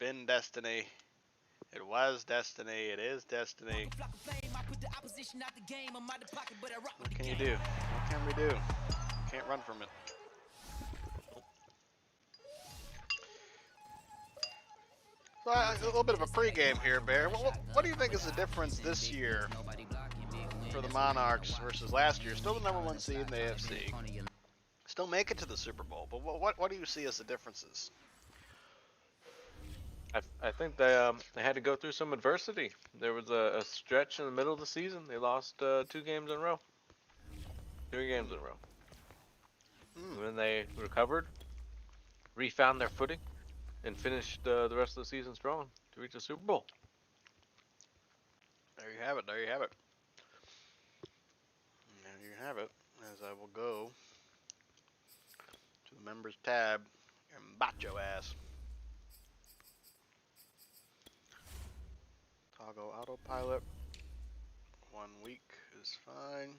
been destiny. It was destiny. It is destiny. What can you do? What can we do? Can't run from it. So a little bit of a pregame here, Bear. What do you think is the difference this year for the Monarchs versus last year? Still the #1 seed in the AFC. Still make it to the Super Bowl. But what do you see as the differences? I think they had to go through some adversity. There was a stretch in the middle of the season. They lost 2 games in a row. 3 games in a row. And then they recovered, refound their footing, and finished the rest of the season strong to reach the Super Bowl. There you have it. There you have it. There you have it. As I will go to the members tab and bot your ass. Toggle autopilot. 1 week is fine.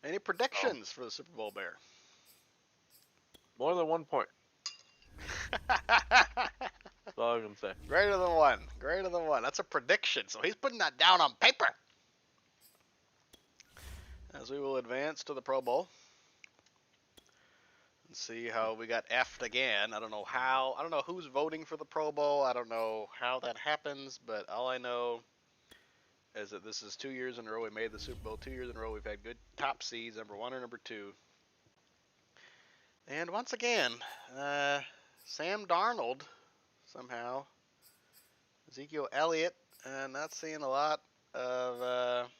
Any predictions for the Super Bowl, Bear? More than 1 point. That's all I can say. Greater than 1. Greater than 1. That's a prediction. So he's putting that down on paper. As we will advance to the Pro Bowl. And see how we got F'd again. I don't know how. I don't know who's voting for the Pro Bowl. I don't know how that happens. But all I know is that this is 2 years in a row we made the Super Bowl. 2 years in a row we've had good top seeds, #1 or #2. And once again, Sam Darnold, somehow, Ezekiel Elliott, not seeing a lot of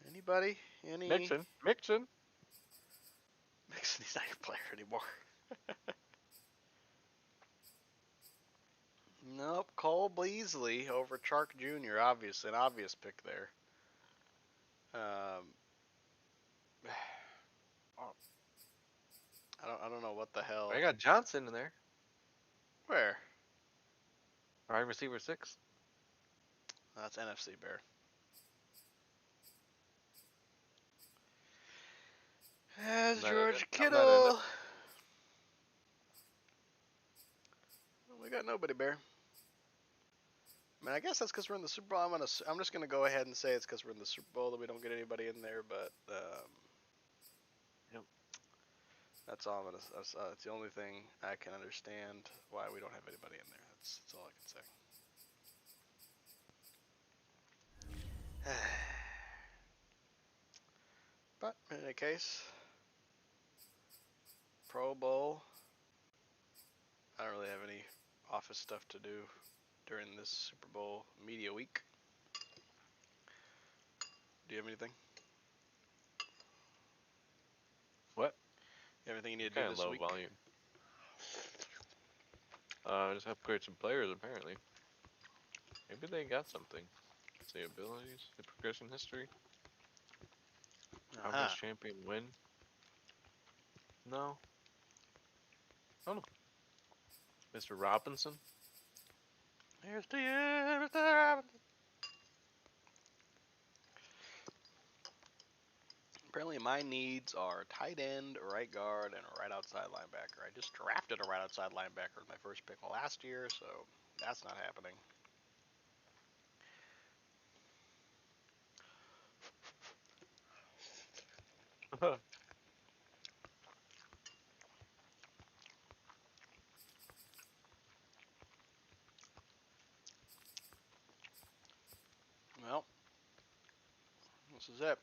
anybody? Mixon. Mixon, he's not your player anymore. Nope, Cole Beasley over Chark Jr., obviously, an obvious pick there. I don't know what the hell. I got Johnson in there. Where? Wide receiver 6. That's NFC, Bear. As George Kittle. We got nobody, Bear. I mean, I guess that's because we're in the Super Bowl. I'm just gonna go ahead and say it's because we're in the Super Bowl that we don't get anybody in there. But Yep. That's all I'm gonna. That's the only thing I can understand why we don't have anybody in there. That's all I can say. But in any case, Pro Bowl. I don't really have any office stuff to do during this Super Bowl media week. Do you have anything? What? You have anything you need to do this week? Kind of low volume. Just upgrade some players, apparently. Maybe they got something. Say abilities, the progression history. Conference champion win. No. I don't know. Mr. Robinson. Here's to you, Mr. Robinson. Apparently my needs are tight end, right guard, and a right outside linebacker. I just drafted a right outside linebacker with my first pick last year, so that's not happening. Well, this is it.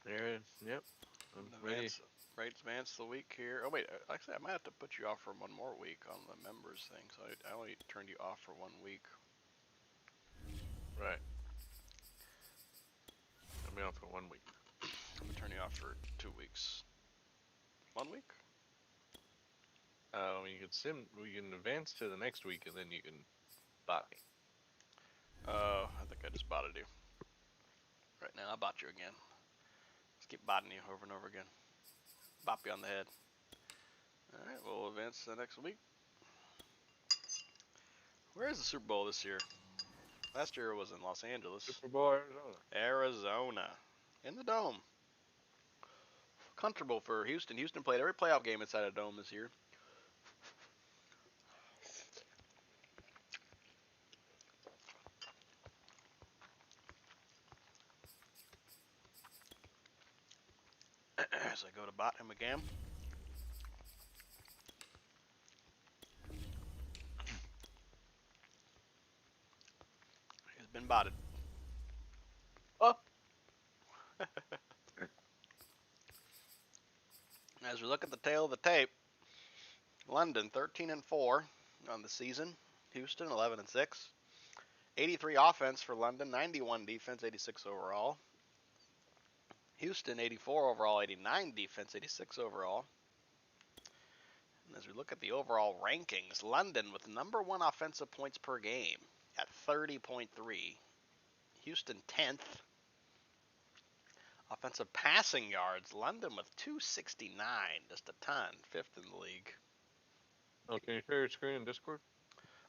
There, yep. I'm ready. Advance the week here. Oh wait, actually I might have to put you off for one more week on the members thing. So I only turned you off for 1 week. Right. I'll be off for 1 week. I'm gonna turn you off for 2 weeks. 1 week? We can advance to the next week, and then you can bot me. I think I just botted you. Right now, I bot you again. Let's keep botting you over and over again. Bop you on the head. Alright, we'll advance to the next week. Where is the Super Bowl this year? Last year it was in Los Angeles. Super Bowl, Arizona. Arizona. In the Dome. Comfortable for Houston. Houston played every playoff game inside a dome this year. As I go to bot him again. He's been botted. Oh. As we look at the tail of the tape, London 13-4 on the season. Houston 11-6. 83 offense for London, 91 defense, 86 overall. Houston 84 overall, 89 defense, 86 overall. And as we look at the overall rankings, London with number 1 offensive points per game at 30.3. Houston 10th. Offensive passing yards, London with 269, just a ton, 5th in the league. Oh, can you share your screen in Discord?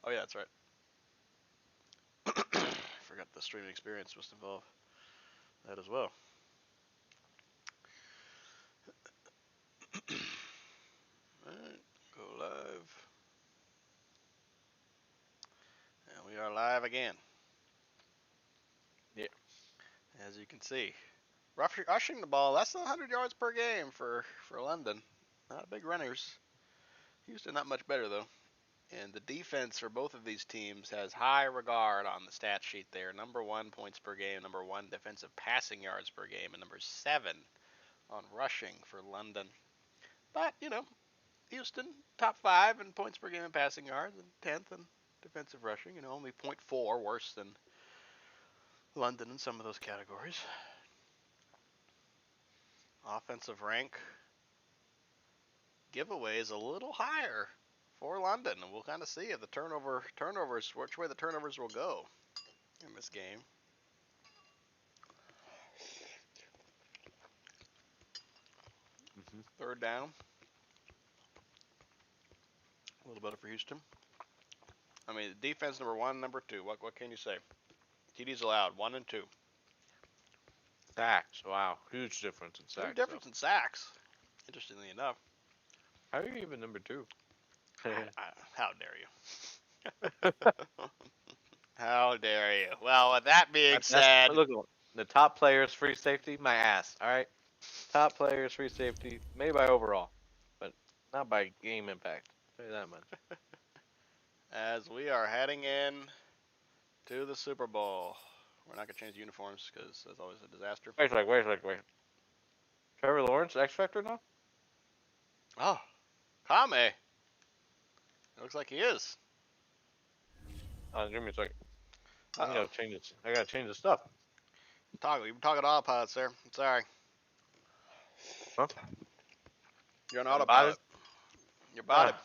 Oh yeah, that's right. Forgot the streaming experience must involve that as well. Alright, go live. And we are live again. Yeah. As you can see. Rushing the ball, less than 100 yards per game for London. Not big runners. Houston not much better though. And the defense for both of these teams has high regard on the stat sheet there. Number 1 points per game, number 1 defensive passing yards per game, and number 7 on rushing for London. But, you know, Houston, top 5 in points per game and passing yards, and 10th in defensive rushing. You know, only 0.4 worse than London in some of those categories. Offensive rank giveaway is a little higher for London, and we'll kind of see if the turnovers, which way the turnovers will go in this game. Third down. A little better for Houston. I mean, defense number 1, number 2. What can you say? TDs allowed 1 and 2. Sacks. Wow, huge difference in sacks. Huge difference in sacks. Interestingly enough. How are you even number 2? How dare you? How dare you? Well, with that being said, look, the top players free safety, my ass. All right, top players free safety, maybe by overall, but not by game impact. I'll tell you that much. as we are heading in to the Super Bowl, we're not gonna change uniforms because that's always a disaster. Wait. Trevor Lawrence, X Factor now? Oh, Kame. It looks like he is. Give me a second. I gotta change this. I gotta change the stuff. You've been talking autopilot, sir. I'm sorry. Huh? You're an autopilot. You're botted.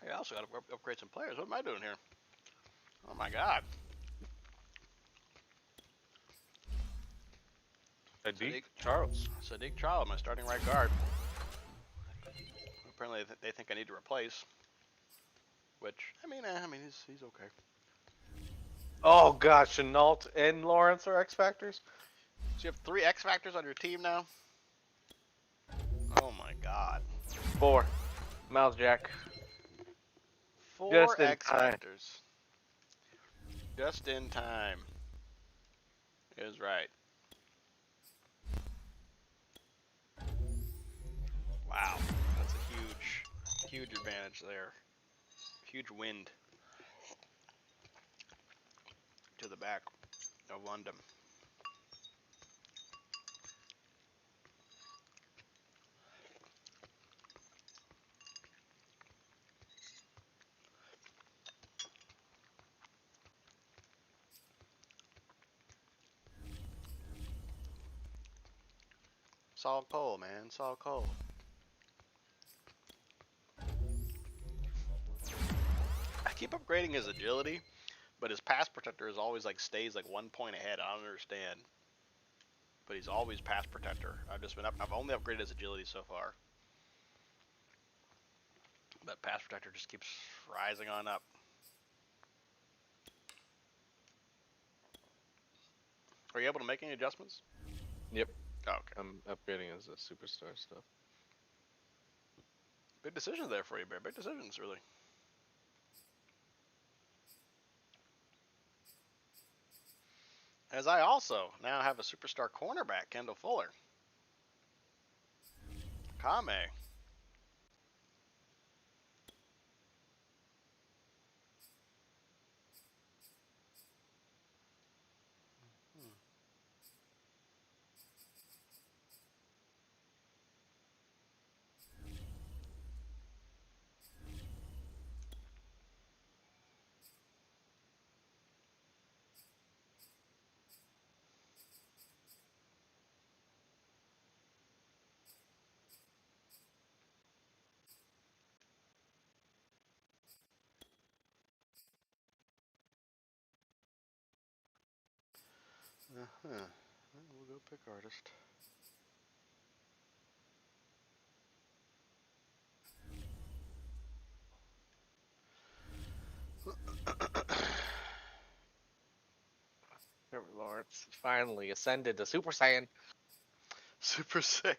Hey, I also got to upgrade some players. What am I doing here? Oh my god. Sadiq Charles, my starting right guard. Apparently they think I need to replace. Which I mean he's okay. Oh gosh, Chenault and Lawrence are X Factors. So you have 3 X Factors on your team now? Oh my god. 4. Miles Jack. 4 X Factors. Just in time. Is right. Wow. That's a huge advantage there. Huge wind to the back of London. Saul Cole, man. Saul Cole. I keep upgrading his agility, but his pass protector is always stays 1 point ahead. I don't understand. But he's always pass protector. I've only upgraded his agility so far. But pass protector just keeps rising on up. Are you able to make any adjustments? Yep. Oh, okay. I'm upgrading as a superstar stuff. Big decisions there for you, Bear. Big decisions, really. As I also now have a superstar cornerback, Kendall Fuller. Kame. Uh-huh. We'll go pick artist. Trevor Lawrence finally ascended to Super Saiyan. Super Saiyan.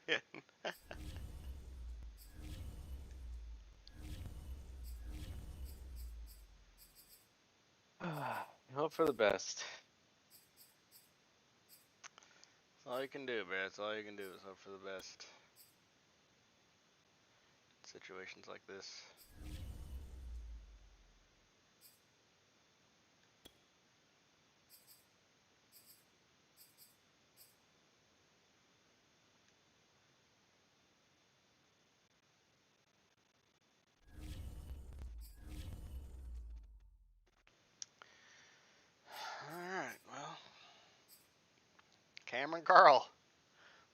Hope for the best. That's all you can do, Bear. That's all you can do is hope for the best. Situations like this. Alright, well. Cameron Carl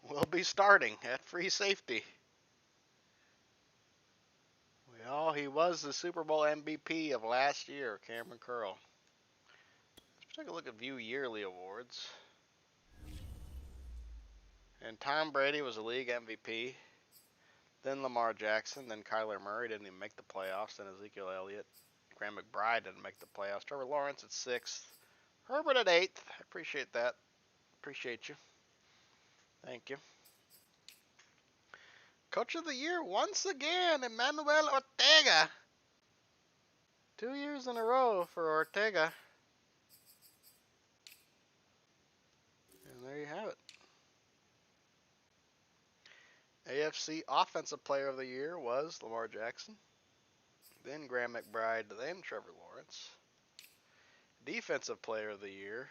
will be starting at free safety. He was the Super Bowl MVP of last year, Cameron Curl. Let's take a look at View Yearly Awards. And Tom Brady was the league MVP. Then Lamar Jackson. Then Kyler Murray didn't even make the playoffs. Then Ezekiel Elliott. Graham McBride didn't make the playoffs. Trevor Lawrence at 6th. Herbert at 8th. I appreciate that. Appreciate you. Thank you. Coach of the Year once again, Emmanuel Ortega. 2 years in a row for Ortega. And there you have it. AFC Offensive Player of the Year was Lamar Jackson. Then Graham McBride. Then Trevor Lawrence. Defensive Player of the Year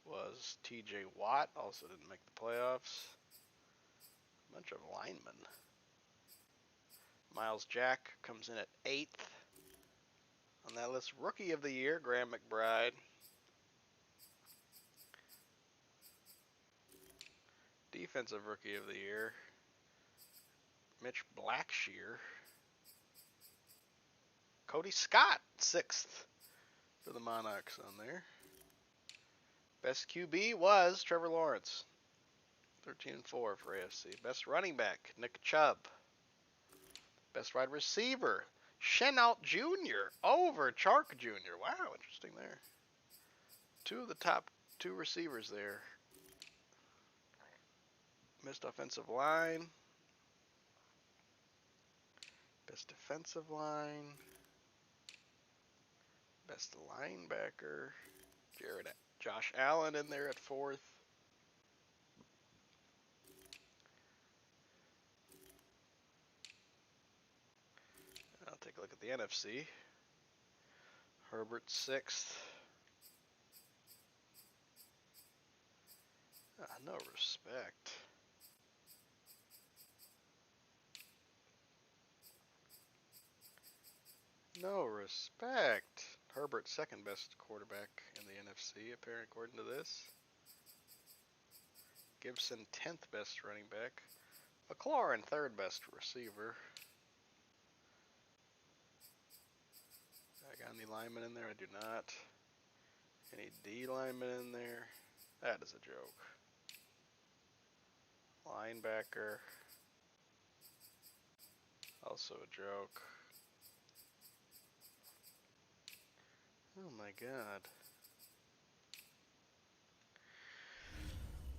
was TJ Watt. Also didn't make the playoffs. A bunch of linemen. Miles Jack comes in at 8th. On that list, Rookie of the Year, Graham McBride. Defensive Rookie of the Year, Mitch Blackshear. Cody Scott, 6th for the Monarchs on there. Best QB was Trevor Lawrence, 13-4 for AFC. Best running back, Nick Chubb. Best wide receiver, Chenault Jr. over Chark Jr. Wow, interesting there. Two of the top 2 receivers there. Best offensive line. Best defensive line. Best linebacker. Josh Allen in there at 4th. I'll take a look at the NFC. Herbert 6th. No respect. No respect. Herbert, second best quarterback in the NFC, apparently, according to this. Gibson, 10th best running back. McLaurin, third best receiver. I got any linemen in there? I do not. Any D linemen in there? That is a joke. Linebacker. Also a joke. Oh my god.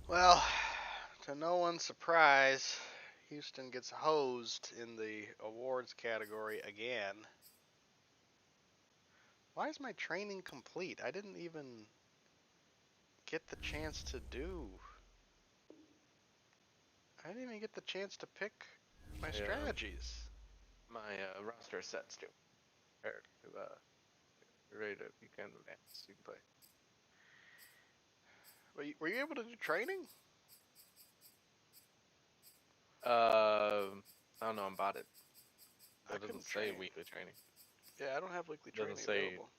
Well, to no one's surprise, Houston gets hosed in the awards category again. Why is my training complete? I didn't even get the chance to do. I didn't even get the chance to pick my strategies. My roster sets too. Prepared to you're ready to you can advance. You can play. Were you able to do training? I don't know about it. It doesn't say train. weekly training. Yeah, I don't have weekly training available.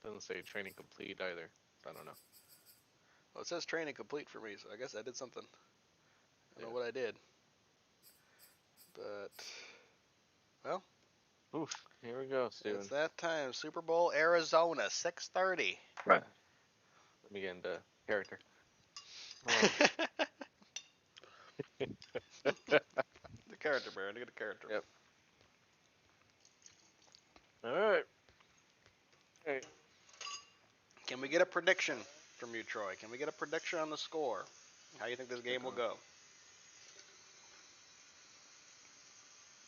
Doesn't say training complete either. So I don't know. Well, it says training complete for me, so I guess I did something. I don't know what I did. But, well. Oof, here we go, Steven. It's that time. Super Bowl, Arizona, 6:30. Right. Let me get into character. The character, Baron. Get a character. Yep. All right. Hey. Can we get a prediction from you, Troy? Can we get a prediction on the score? How you think this game will go?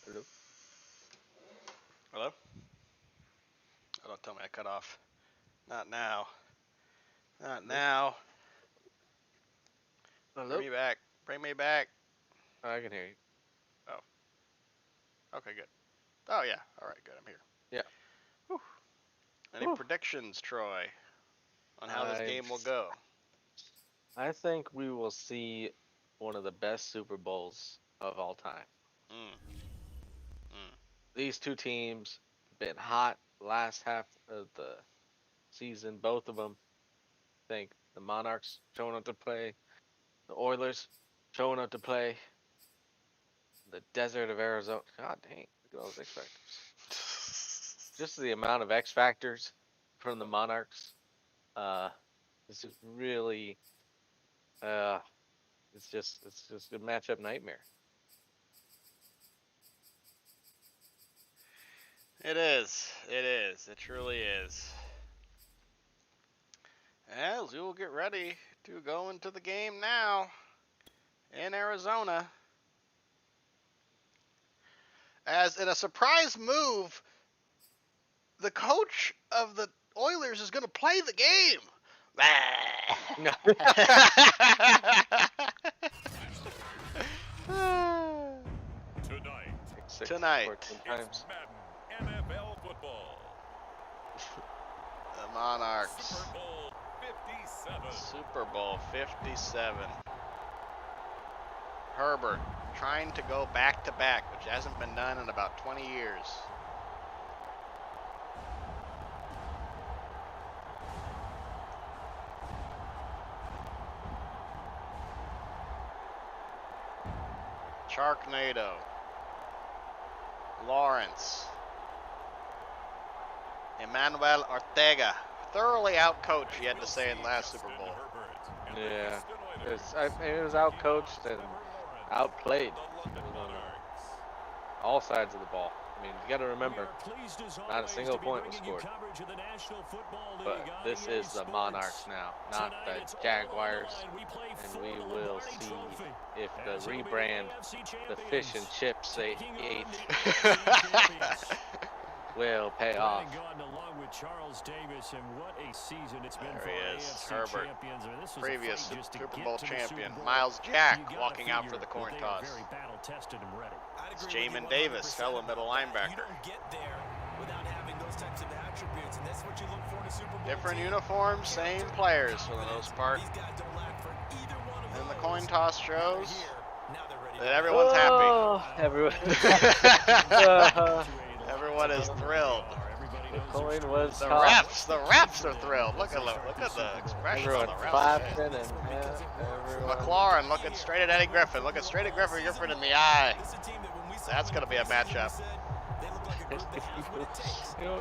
Hello? Hello? Oh, don't tell me I cut off. Not now. Not now. Hello? Bring me back. Bring me back. I can hear you. Oh. Okay, good. Oh, yeah. All right, good. I'm here. Yeah. Whew. Any predictions, Troy, on how this game will go? I think we will see one of the best Super Bowls of all time. These two teams been hot last half of the season, both of them. I think the Monarchs showing up to play, the Oilers showing up to play, the desert of Arizona. God dang, look at all those X Factors. Just the amount of X Factors from the Monarchs. It's just really, it's just a matchup nightmare. It is. It is. It truly is. As we will get ready to go into the game now in Arizona. As in a surprise move, the coach of the Oilers is going to play the game. Tonight. It's Madden NFL football. The Monarchs. Super Bowl 57. Herbert trying to go back to back, which hasn't been done in about 20 years. Sharknado. Lawrence. Emmanuel Ortega. Thoroughly outcoached, he had to say in last Super Bowl. Yeah. It was outcoached and outplayed on all sides of the ball. I mean, you got to remember, not a single point was scored. But this is the Monarchs now, not the Jaguars. And we will see if the rebrand, the fish and chips they ate, will pay off. There he is, Herbert, previous Super Bowl champion. Miles Jack walking out for the coin toss. It's Jamin Davis, fellow middle linebacker. Different uniforms, same players for the most part. And the coin toss shows that everyone's happy. Everyone is thrilled. The coin was the refs are thrilled. Look at the expression on the refs. And McLaurin looking straight at Eddie Griffin. Looking straight at Griffin in the eye. That's going to be a matchup.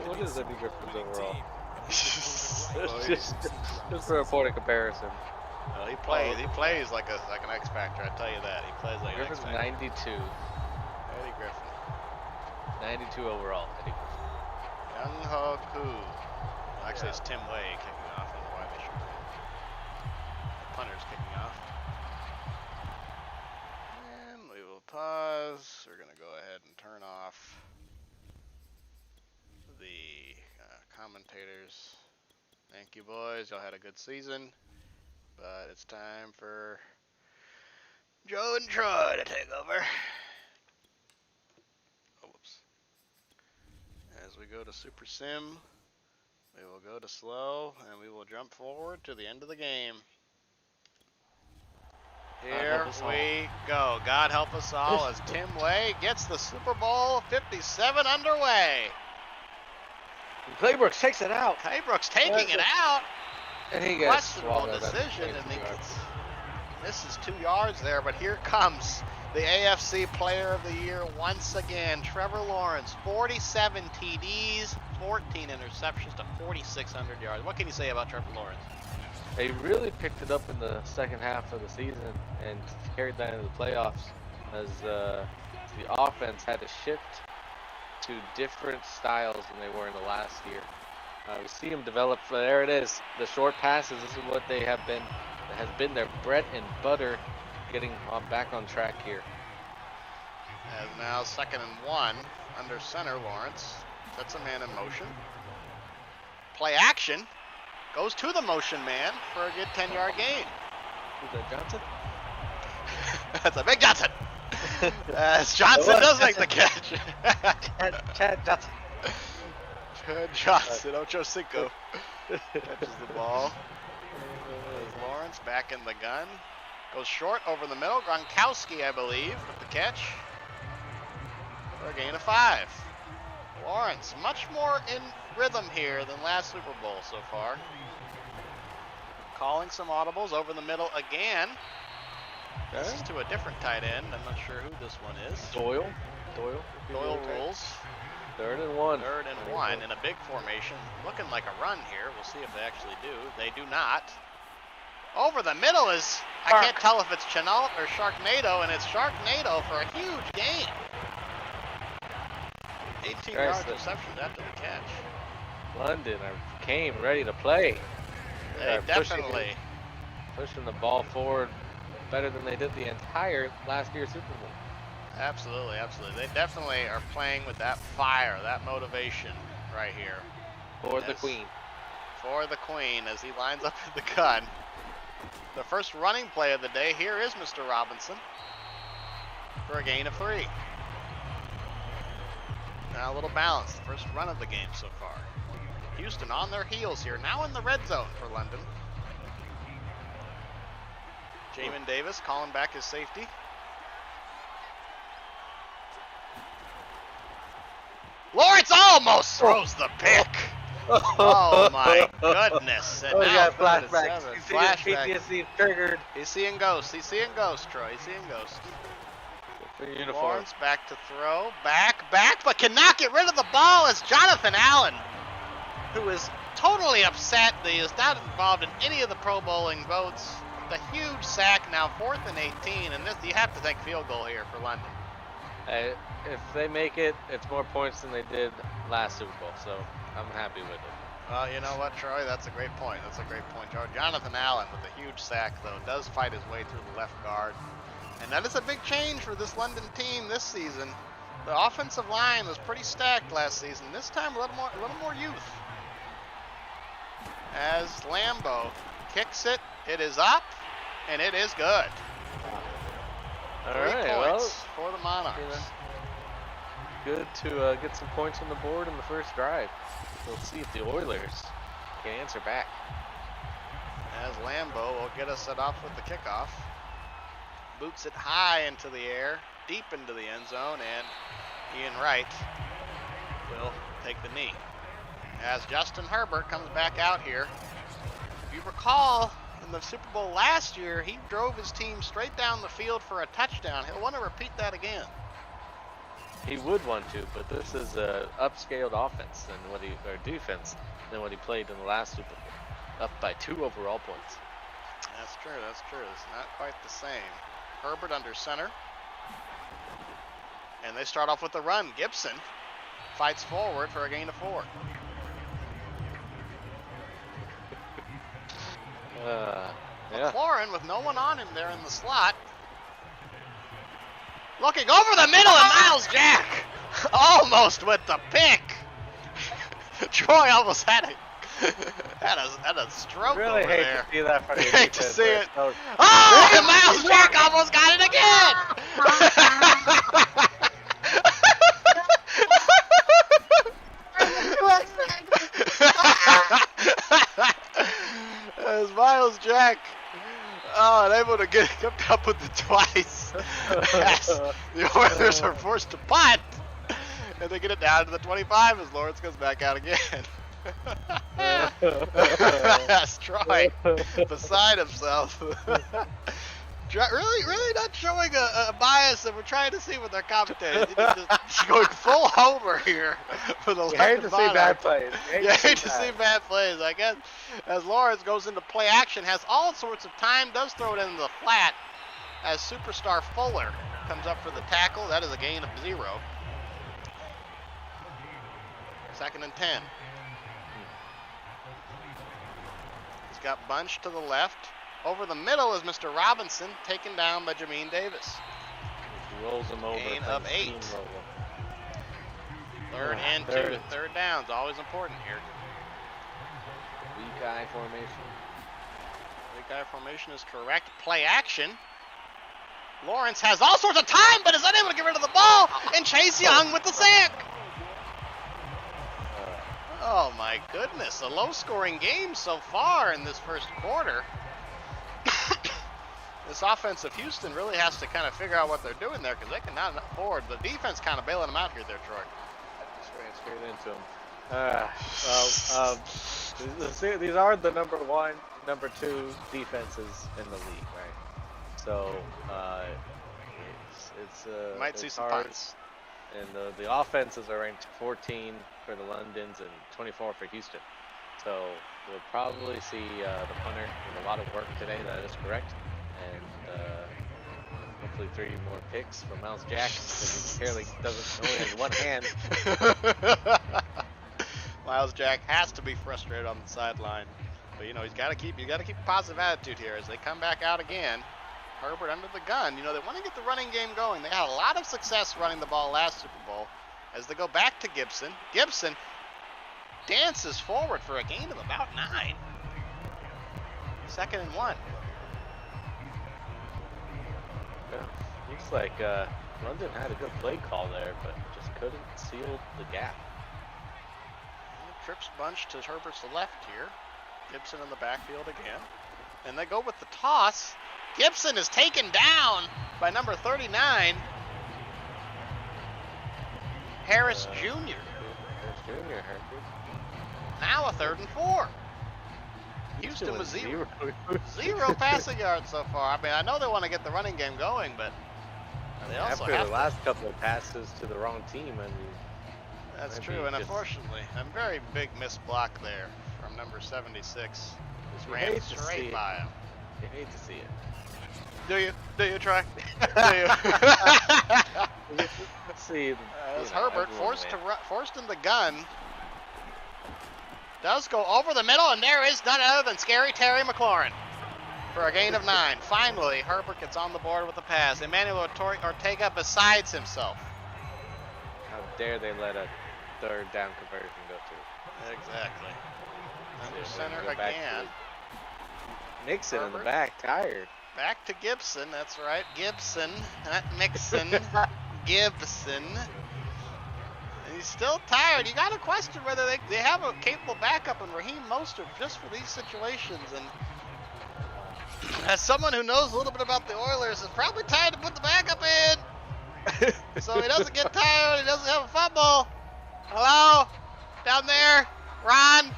What is Eddie Griffin's overall? just for a point of comparison. Well, he plays like an X Factor. I tell you that. He plays like Griffin's an X Factor. 92. Eddie Griffin. 92 overall. Eddie Griffin. Young Ho Koo. Well, actually, it's Tim Way kicking off. I don't know why they should. The punter's kicking off. boys. Y'all had a good season. But it's time for Joe and Troy to take over. Oh, whoops. As we go to Super Sim, we will go to slow, and we will jump forward to the end of the game. Here we go. God help us all as Tim Way gets the Super Bowl 57 underway. Claybrooks takes it out. Claybrooks taking it out. And he gets Questionable decision, and he misses 2 yards there, but here comes the AFC Player of the Year once again. Trevor Lawrence, 47 TDs, 14 interceptions to 4,600 yards. What can you say about Trevor Lawrence? They really picked it up in the second half of the season and carried that into the playoffs as the offense had to shift to different styles than they were in the last year. We see them develop. There it is. The short passes. This is what they have been. It has been their bread and butter, getting back on track here. As now 2nd and 1 under center. Lawrence sets a man in motion. Play action. Goes to the motion man for a good 10-yard gain. Who's that, Johnson? That's a big Johnson. As Johnson does make the catch. Chad Johnson. Chad Johnson, Ocho Cinco, catches the ball. As Lawrence back in the gun. Goes short over the middle. Gronkowski, I believe, with the catch. For a gain of 5. Lawrence, much more in rhythm here than last Super Bowl so far. Calling some audibles over the middle again. This is to a different tight end. I'm not sure who this one is. Doyle rules. 3rd and 1. 3rd and 1 in a big formation. Looking like a run here. We'll see if they actually do. They do not. Over the middle is, I can't tell if it's Chenault or Sharknado, and it's Sharknado for a huge gain. 18-yard reception after the catch. London came ready to play. They definitely pushing the ball forward better than they did the entire last year's Super Bowl. Absolutely, absolutely. They definitely are playing with that fire, that motivation right here. For the Queen. For the Queen as he lines up in the gun. The first running play of the day. Here is Mr. Robinson for a gain of 3. Now a little balance. The first run of the game so far. Houston on their heels here. Now in the red zone for London. Jamin Davis calling back his safety. Lawrence almost throws the pick. Oh my goodness. And now flashbacks. Flashback. PTSD triggered. He's seeing ghosts. He's seeing ghosts, Troy. He's seeing ghosts. Lawrence back to throw. Back, but cannot get rid of the ball as Jonathan Allen, who is totally upset that he is not involved in any of the Pro Bowling votes. The huge sack, now 4th and 18, and this, you have to think field goal here for London. If they make it, it's more points than they did last Super Bowl, so I'm happy with it. Well, you know what, Troy? That's a great point. Jonathan Allen with a huge sack, though, does fight his way through the left guard. And that is a big change for this London team this season. The offensive line was pretty stacked last season. This time, a little more youth. As Lambeau kicks it, it is up, and it is good. All 3 right, points for the Monarchs. Good to get some points on the board in the first drive. We'll see if the Oilers can answer back. As Lambeau will get us set off with the kickoff. Boots it high into the air, deep into the end zone, and Ian Wright will take the knee. As Justin Herbert comes back out here. If you recall, in the Super Bowl last year, he drove his team straight down the field for a touchdown. He'll want to repeat that again. He would want to, but this is a upscaled offense or defense than what he played in the last Super Bowl. Up by 2 overall points. That's true. It's not quite the same. Herbert under center. And they start off with the run. Gibson fights forward for a gain of 4. McLaurin with no one on him there in the slot. Looking over the middle, and Miles Jack almost with the pick. Troy almost had Had a stroke Really over hate there. to see that from your Hate to defense. see it. So- Oh, and Miles Jack almost got it again. As Miles Jack, unable to get kept up with it twice. As the Oilers are forced to punt, and they get it down to the 25 as Lawrence goes back out again. That's Troy, beside himself. Really not showing a bias that we're trying to see with our commentators. Just going full homer here for the You hate to see bad Monarchs. plays. You hate to see bad plays, I guess. As Lawrence goes into play action, has all sorts of time, does throw it into the flat as superstar Fuller comes up for the tackle. That is a gain of 0. 2nd and 10. He's got Bunch to the left. Over the middle is Mr. Robinson, taken down by Jamin Davis. He rolls him over. Gain of 8. 3rd and 2. 3rd down's always important here. Weak eye formation. Weak eye formation is correct. Play action. Lawrence has all sorts of time, but is unable to get rid of the ball. And Chase Young with the sack. Oh my goodness, a low-scoring game so far in this first quarter. This offensive Houston really has to kind of figure out what they're doing there because they cannot afford. The defense kind of bailing them out here there, Troy. Just ran straight into him. These are the number 1, number 2 defenses in the league, right? So Might see some hard. punts. And the offenses are ranked 14 for the Londons and 24 for Houston. So we'll probably see the punter with a lot of work today. That is correct. And hopefully 3 more picks from Miles Jack because he apparently only has one hand. Miles Jack has to be frustrated on the sideline, but you know you got to keep a positive attitude here as they come back out again. Herbert under the gun. You know they want to get the running game going. They had a lot of success running the ball last Super Bowl. As they go back to Gibson, Gibson dances forward for a gain of about 9. 2nd and 1. Looks like London had a good play call there, but just couldn't seal the gap. Trips Bunch to Herbert's left here. Gibson in the backfield again. And they go with the toss. Gibson is taken down by number 39, Harris Jr. Harris Jr. Now a 3rd and 4. Houston was 0 passing yards so far. I mean, I know they want to get the running game going, but they also After have the last couple of passes to the wrong team, I mean, That's true, and unfortunately, a very big missed block there from number 76. Just ran straight by him. You hate to see it. Do you? Do you, Troy? Do you? Let's see. As Herbert forced in the gun. Does go over the middle, and there is none other than Scary Terry McLaurin for a gain of 9. Finally, Herbert gets on the board with a pass. Emmanuel Ortega besides himself. How dare they let a 3rd down conversion go through? Exactly. Under center again. Mixon in the Herbert. back, tired. Back to Gibson, that's right. Gibson, not Mixon. Gibson. And he's still tired. You got to question whether they have a capable backup in Raheem Mostert just for these situations. And as someone who knows a little bit about the Oilers, is probably tired to put the backup in. So he doesn't get tired. He doesn't have a fumble. Hello? Down there? Ron?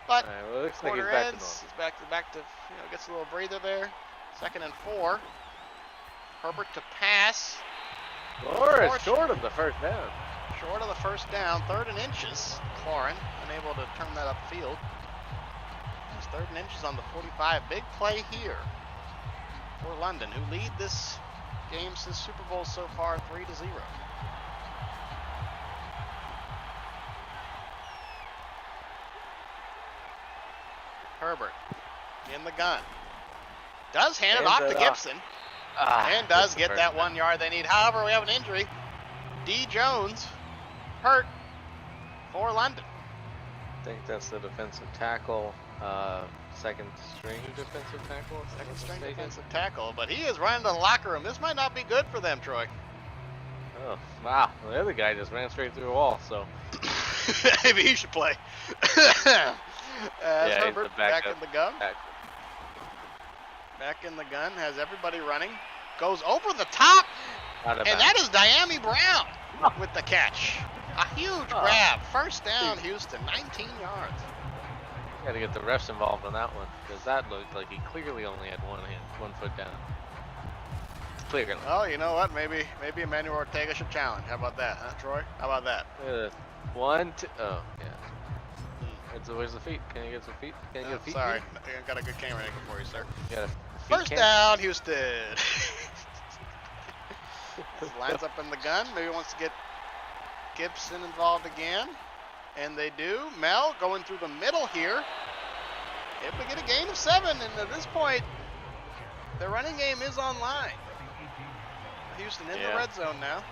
But Well, it looks like quarter he's back to ends. normal. He's back to gets a little breather there. 2nd and 4. Herbert to pass. Lawrence short of the 1st down. Short of the 1st down. 3rd and inches. McLaurin unable to turn that upfield. It's 3rd and inches on the 45. Big play here for London, who lead this game since Super Bowl so far 3-0. Herbert in the gun. Does hand it off to Gibson. And does get that 1 yard they need. However, we have an injury. D. Jones hurt for London. think that's the defensive tackle, second string defensive tackle. if I'm Second not string mistaken. defensive tackle, but he is running to the locker room. This might not be good for them, Troy. Oh, wow. Well, the other guy just ran straight through a wall, so. Maybe he should play. Yeah, he's Herbert the back backup. in the gun. Back in the gun, has everybody running. Goes over the top, and that is Diami Brown with the catch. A huge grab. First down, Houston, 19 yards. Got to get the refs involved on that one, because that looked like he clearly only had one foot down. Clearly. Well, you know what? Maybe Emmanuel Ortega should challenge. How about that, huh, Troy? How about that? One, two, oh, yeah. Where's the feet? Can you get some feet? Can you get a feet? Sorry, I got a good camera angle for you, sir. You got a First down, Houston. Lines up in the gun. Maybe wants to get Gibson involved again. And they do. Mel going through the middle here. Able to get a gain of 7. And at this point, the running game is online. Houston in the red zone now.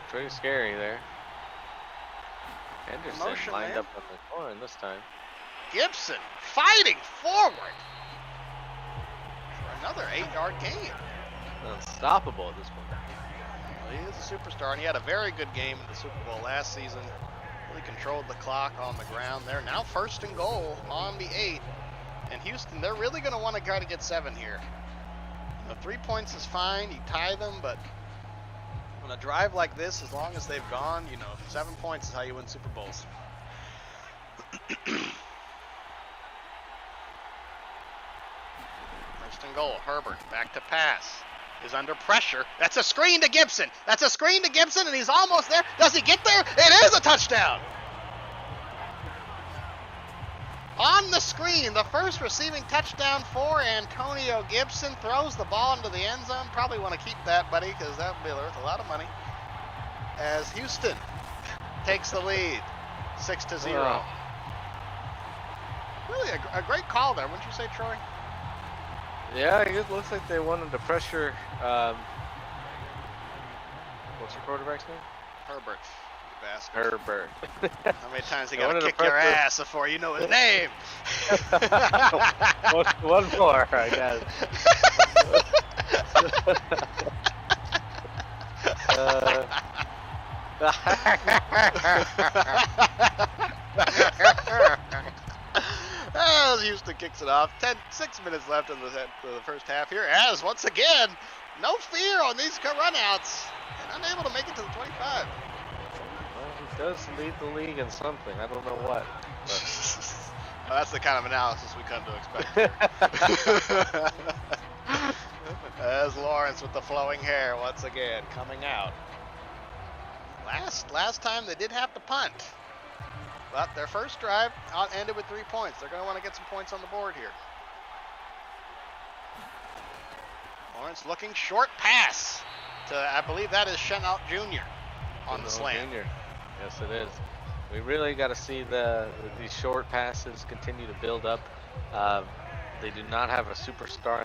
Pretty scary there. Henderson Motion, lined man. up on the corner this time. Gibson fighting forward for another 8-yard gain. Unstoppable at this point. Well, he is a superstar, and he had a very good game in the Super Bowl last season. Really controlled the clock on the ground there. Now 1st and goal on the 8. And Houston, they're really going to want to try to get 7 here. 3 points is fine. You tie them, but on a drive like this, as long as they've gone, 7 points is how you win Super Bowls. First and goal. Herbert back to pass. Is under pressure. That's a screen to Gibson. And he's almost there. Does he get there? It is a touchdown. On the screen, the first receiving touchdown for Antonio Gibson. Throws the ball into the end zone. Probably want to keep that, buddy, because that would be worth a lot of money. As Houston takes the lead, 6-0. Wow. Really a great call there, wouldn't you say, Troy? Yeah, it looks like they wanted to pressure. What's your quarterback's name? Herbert. You bastard. Herbert. How many times he I got to wanted to kick your press the- ass before you know his name? one more, I guess. As Houston kicks it off. 6 minutes left in the first half here. As once again, no fear on these runouts. And unable to make it to the 25. Well, he does lead the league in something. I don't know what. Well, that's the kind of analysis we come to expect. As Lawrence with the flowing hair once again coming out. Last time they did have to punt. But their first drive ended with 3 points. They're going to want to get some points on the board here. Lawrence looking short pass to, I believe that is Chenault Jr. on the slant. Jr. Yes, it is. We really got to see these short passes continue to build up. They do not have a superstar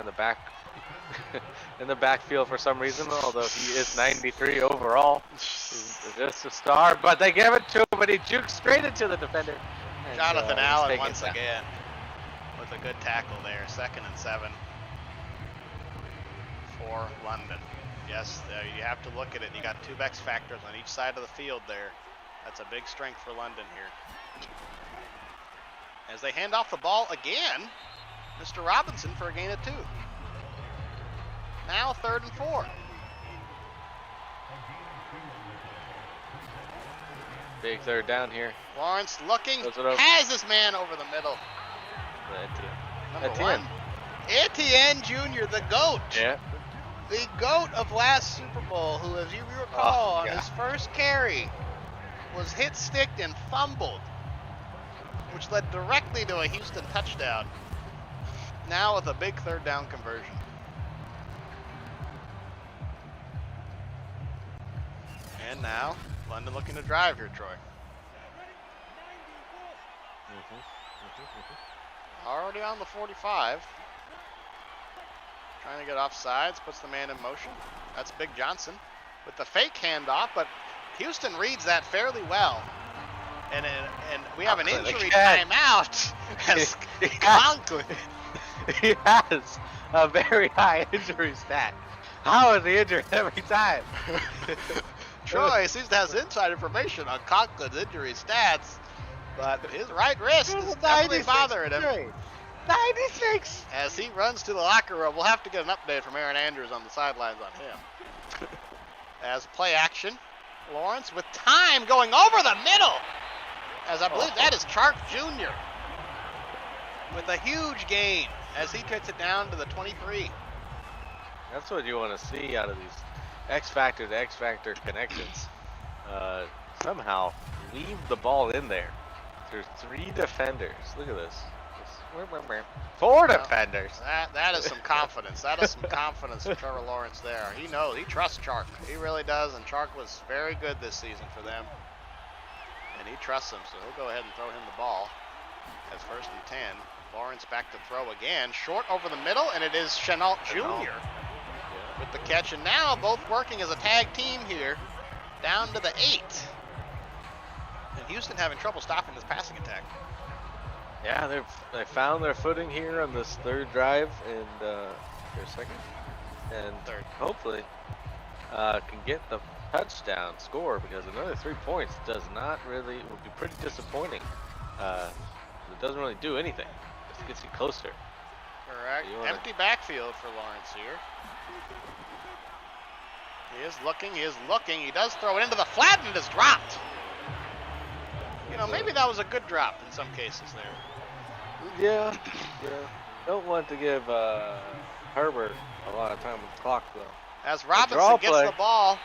in the backfield for some reason, although he is 93 overall. He's just a star, but they give it to him, but he jukes straight into the defender. And, Jonathan he's Allen taking once it down. again with a good tackle there. 2nd and 7 for London. Yes, you have to look at it. You got 2 X factors on each side of the field there. That's a big strength for London here. As they hand off the ball again, Mr. Robinson for a gain of 2. Now 3rd and 4. Big third down here. Lawrence looking, Throws it over. has this man over the middle. Number Etienne. 1, Etienne Jr., the GOAT. Yeah. The GOAT of last Super Bowl, who, as you recall, on his first carry, was hit, sticked, and fumbled, which led directly to a Houston touchdown. Now with a big 3rd down conversion. And now, London looking to drive here, Troy. Already on the 45. Trying to get off sides, puts the man in motion. That's Big Johnson with the fake handoff, but Houston reads that fairly well. And we have an Conklin injury again. timeout as Conklin. He has a very high injury stat. How is he injured every time? Troy seems to have inside information on Conklin's injury stats, but his right wrist is definitely bothering him. 96. As he runs to the locker room, we'll have to get an update from Andrew on the sidelines on him. As play action, Lawrence with time going over the middle. As I believe that is Chark Jr. with a huge gain as he gets it down to the 23. That's what you want to see out of these X Factor to X Factor connections. Somehow leave the ball in there. There's 3 defenders. Look at this. 4 defenders. That is some confidence. That is some confidence for Trevor Lawrence there. He knows. He trusts Chark. He really does, and Chark was very good this season for them. And he trusts him, so he'll go ahead and throw him the ball. As 1st and 10. Lawrence back to throw again. Short over the middle, and it is Chenault Jr. with the catch. And now both working as a tag team here. Down to the 8. And Houston having trouble stopping this passing attack. Yeah, they found their footing here on this 3rd drive and their 2nd and 3rd. Hopefully can get the touchdown score, because another 3 points would be pretty disappointing. It doesn't really do anything. It just gets you closer. Correct. Empty backfield for Lawrence here. He is looking. He does throw it into the flat and it is dropped. You know, maybe that was a good drop in some cases there. Yeah. Don't want to give Herbert a lot of time with the clock, though. As Robinson gets the ball,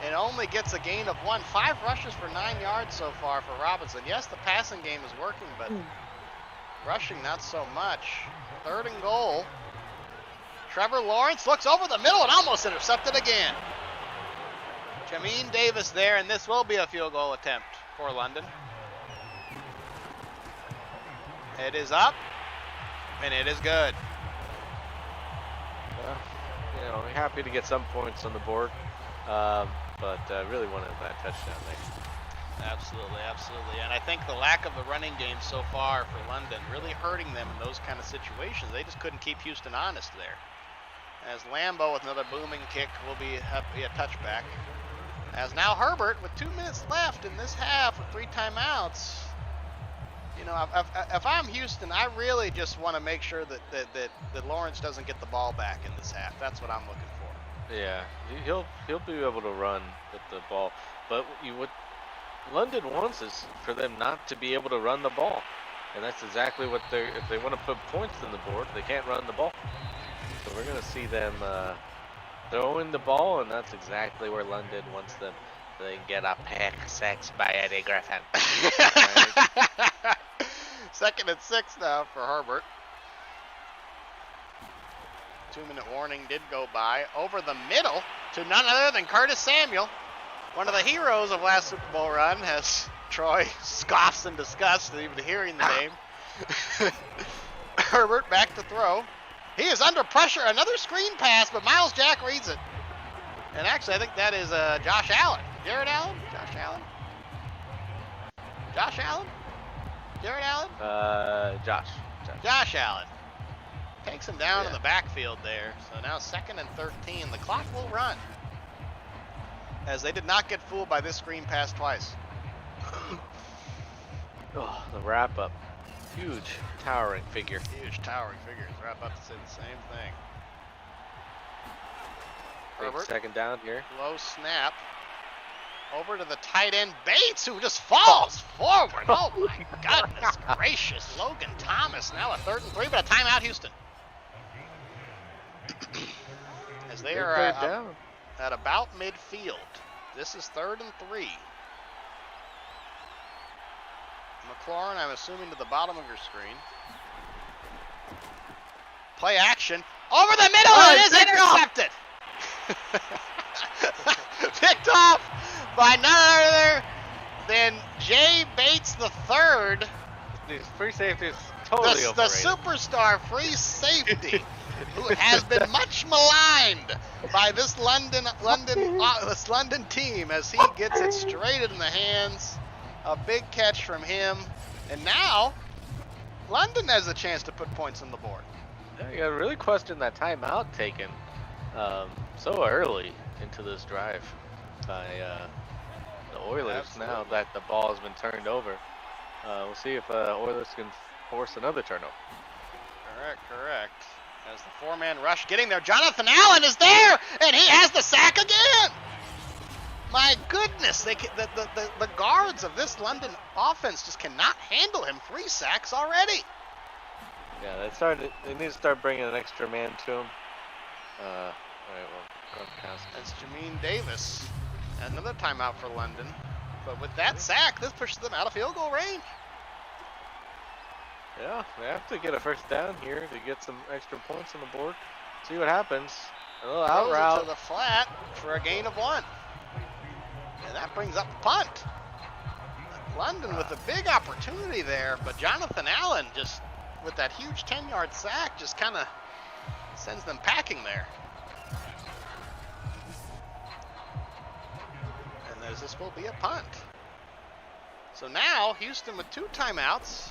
it only gets a gain of 1. 5 rushes for 9 yards so far for Robinson. Yes, the passing game is working, but rushing not so much. 3rd and goal. Trevor Lawrence looks over the middle and almost intercepted again. Jamin Davis there, and this will be a field goal attempt for London. It is up, and it is good. We're happy to get some points on the board, but really wanted that touchdown there. Absolutely. And I think the lack of the running game so far for London really hurting them in those kind of situations. They just couldn't keep Houston honest there. As Lambeau with another booming kick will be a touchback. As now Herbert with 2 minutes left in this half with 3 timeouts. You know, if I'm Houston, I really just want to make sure that Lawrence doesn't get the ball back in this half. That's what I'm looking for. Yeah, he'll be able to run with the ball, but what London wants is for them not to be able to run the ball, and that's exactly what if they want to put points on the board, they can't run the ball. So we're going to see them throwing the ball, and that's exactly where London wants them. They get a pick 6 by Eddie Griffin. 2nd and 6 now for Herbert. 2-minute warning did go by. Over the middle to none other than Curtis Samuel. One of the heroes of last Super Bowl run, as Troy scoffs in disgust at even hearing the name. Herbert back to throw. He is under pressure. Another screen pass, but Miles Jack reads it. And actually, I think that is Josh Allen. Jared Allen? Josh Allen? Josh Allen? Jared Allen? Josh Allen. Takes him down in the backfield there. So now 2nd and 13. The clock will run, as they did not get fooled by this screen pass twice. The wrap up. Huge towering figure. Huge towering figures. We're about to say the same thing. Herbert. 2nd down here. Low snap. Over to the tight end Bates, who just falls forward. Oh my goodness gracious. Logan Thomas now a 3rd and 3, but a timeout Houston. As they are at about midfield. This is 3rd and 3. McLaurin, I'm assuming, to the bottom of your screen. Play action. Over the middle, and it is intercepted. Picked off by none other than Jay Bates III. These free safeties totally overrated. The superstar free safety, who has been much maligned by this London team, as he gets it straight in the hands A big catch from him. And now, London has a chance to put points on the board. Yeah, you gotta really question that timeout taken so early into this drive by the Oilers. Absolutely. Now that the ball has been turned over. We'll see if Oilers can force another turnover. Correct. As the four-man rush getting there, Jonathan Allen is there, and he has the sack again. My goodness, the guards of this London offense just cannot handle him. 3 sacks already. Yeah, they need to start bringing an extra man to him. All right, well, That's Jameen Davis. Another timeout for London. But with that sack, this pushes them out of field goal range. Yeah, they have to get a first down here to get some extra points on the board. See what happens. A little out Throws it route to the flat for a gain of 1. And that brings up the punt. London with a big opportunity there, but Jonathan Allen just, with that huge 10-yard sack, just kind of sends them packing there. And this will be a punt. So now, Houston with 2 timeouts.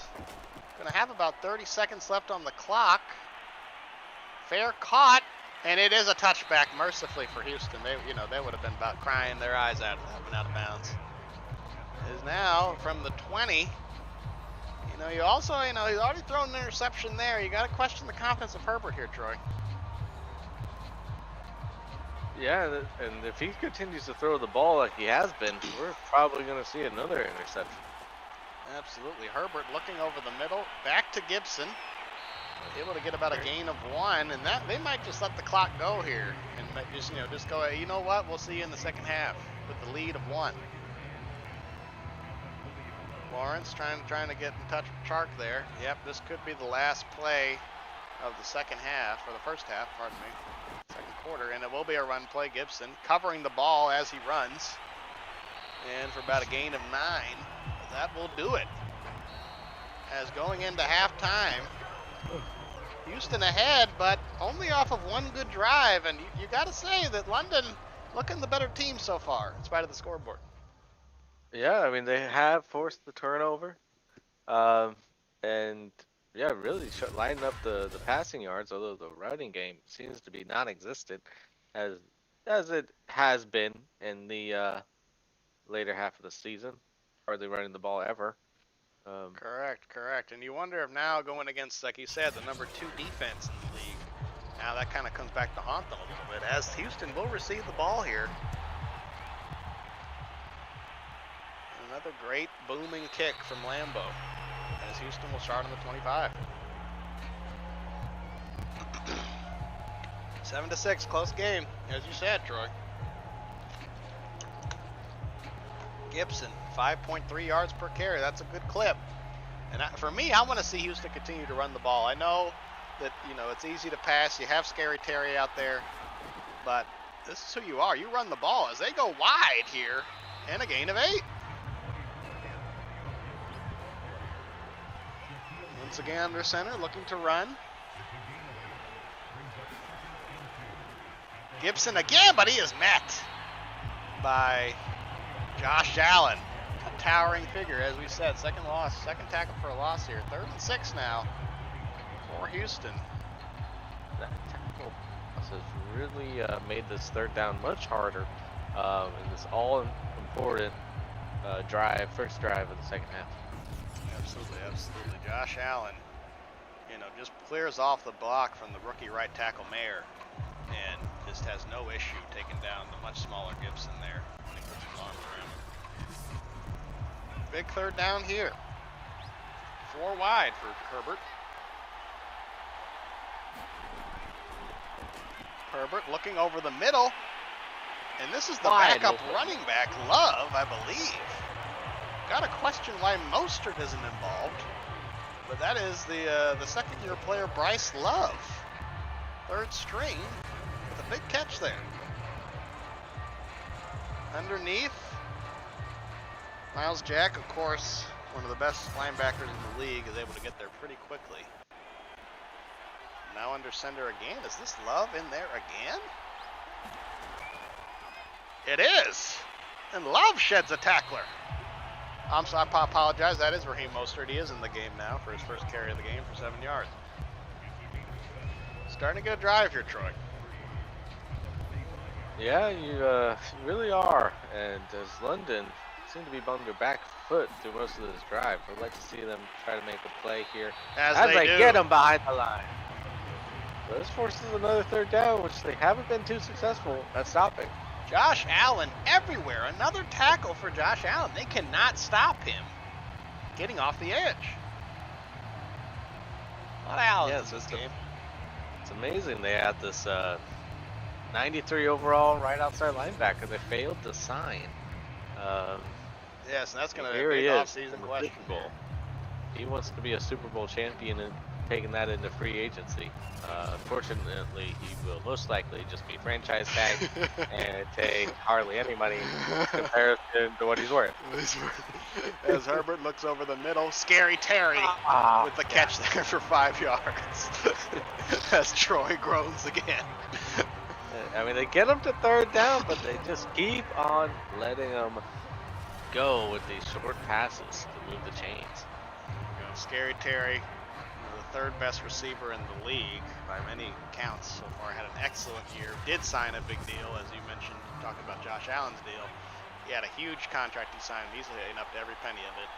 Going to have about 30 seconds left on the clock. Fair caught, and it is a touchback, mercifully for Houston. They would have been about crying their eyes out if that went out of bounds. It is now from the 20. He's already thrown an interception there. You got to question the confidence of Herbert here, Troy. Yeah, and if he continues to throw the ball like he has been, we're probably going to see another interception. Absolutely. Herbert looking over the middle, back to Gibson. Able to get about a gain of 1, and that they might just let the clock go here and just go, you know what, we'll see you in the second half with the lead of 1. Lawrence trying to get in touch with Chark there. Yep, this could be the last play of the second half, or the first half, pardon me. Second quarter, and it will be a run play. Gibson covering the ball as he runs, and for about a gain of 9. That will do it. As going into halftime, Houston ahead, but only off of 1 good drive, and you got to say that London looking the better team so far, in spite of the scoreboard. Yeah, I mean, they have forced the turnover, and yeah, really lighten up the passing yards, although the running game seems to be non-existent, as it has been in the later half of the season. Hardly running the ball ever. Correct. And you wonder if now going against, like you said, the number 2 defense in the league, now that kind of comes back to haunt them a little bit, as Houston will receive the ball here. Another great booming kick from Lambeau, as Houston will start on the 25. 7-6, close game, as you said, Troy. Gibson, 5.3 yards per carry. That's a good clip. And for me, I want to see Houston continue to run the ball. I know that, it's easy to pass. You have Scary Terry out there. But this is who you are. You run the ball as they go wide here, and a gain of 8. Once again, under center, looking to run. Gibson again, but he is met by Josh Allen, a towering figure, as we said. Second tackle for a loss here. 3rd and 6 now for Houston. That tackle has really made this 3rd down much harder in this all-important first drive of the second half. Absolutely. Josh Allen, just clears off the block from the rookie right tackle Mayer, and just has no issue taking down the much smaller Gibson there. He puts his arms around him. Big 3rd down here. 4 wide for Herbert. Herbert looking over the middle, and this is the backup running back, Love, I believe. Got to question why Mostert isn't involved, but that is the second-year player Bryce Love, 3rd string, with a big catch there. Underneath, Miles Jack, of course, one of the best linebackers in the league, is able to get there pretty quickly. Now under center again. Is this Love in there again? It is. And Love sheds a tackler. I'm sorry, I apologize. That is Raheem Mostert. He is in the game now for his first carry of the game for 7 yards. Starting to get a drive here, Troy. Yeah, you really are. And as London seem to be on their back foot through most of this drive, I'd like to see them try to make a play here As they do. get them behind the line. But this forces another third down, which they haven't been too successful at stopping. Josh Allen everywhere. Another tackle for Josh Allen. They cannot stop him getting off the edge. A lot of Allen in this game. It's amazing they had this 93 overall right outside linebacker they failed to sign. Yes, and that's going to Here be he an is off-season in the question. Super Bowl. He wants to be a Super Bowl champion and taking that into free agency. Unfortunately, he will most likely just be franchise tagged and take hardly any money in comparison to what he's worth. As Herbert looks over the middle, Scary Terry with the catch there for 5 yards. As Troy groans again. I mean, they get him to third down, but they just keep on letting him go with these short passes to move the chains. Scary Terry, the third best receiver in the league by many counts so far, had an excellent year. Did sign a big deal, as you mentioned, talking about Josh Allen's deal. He had a huge contract he signed, easily ate up to every penny of it.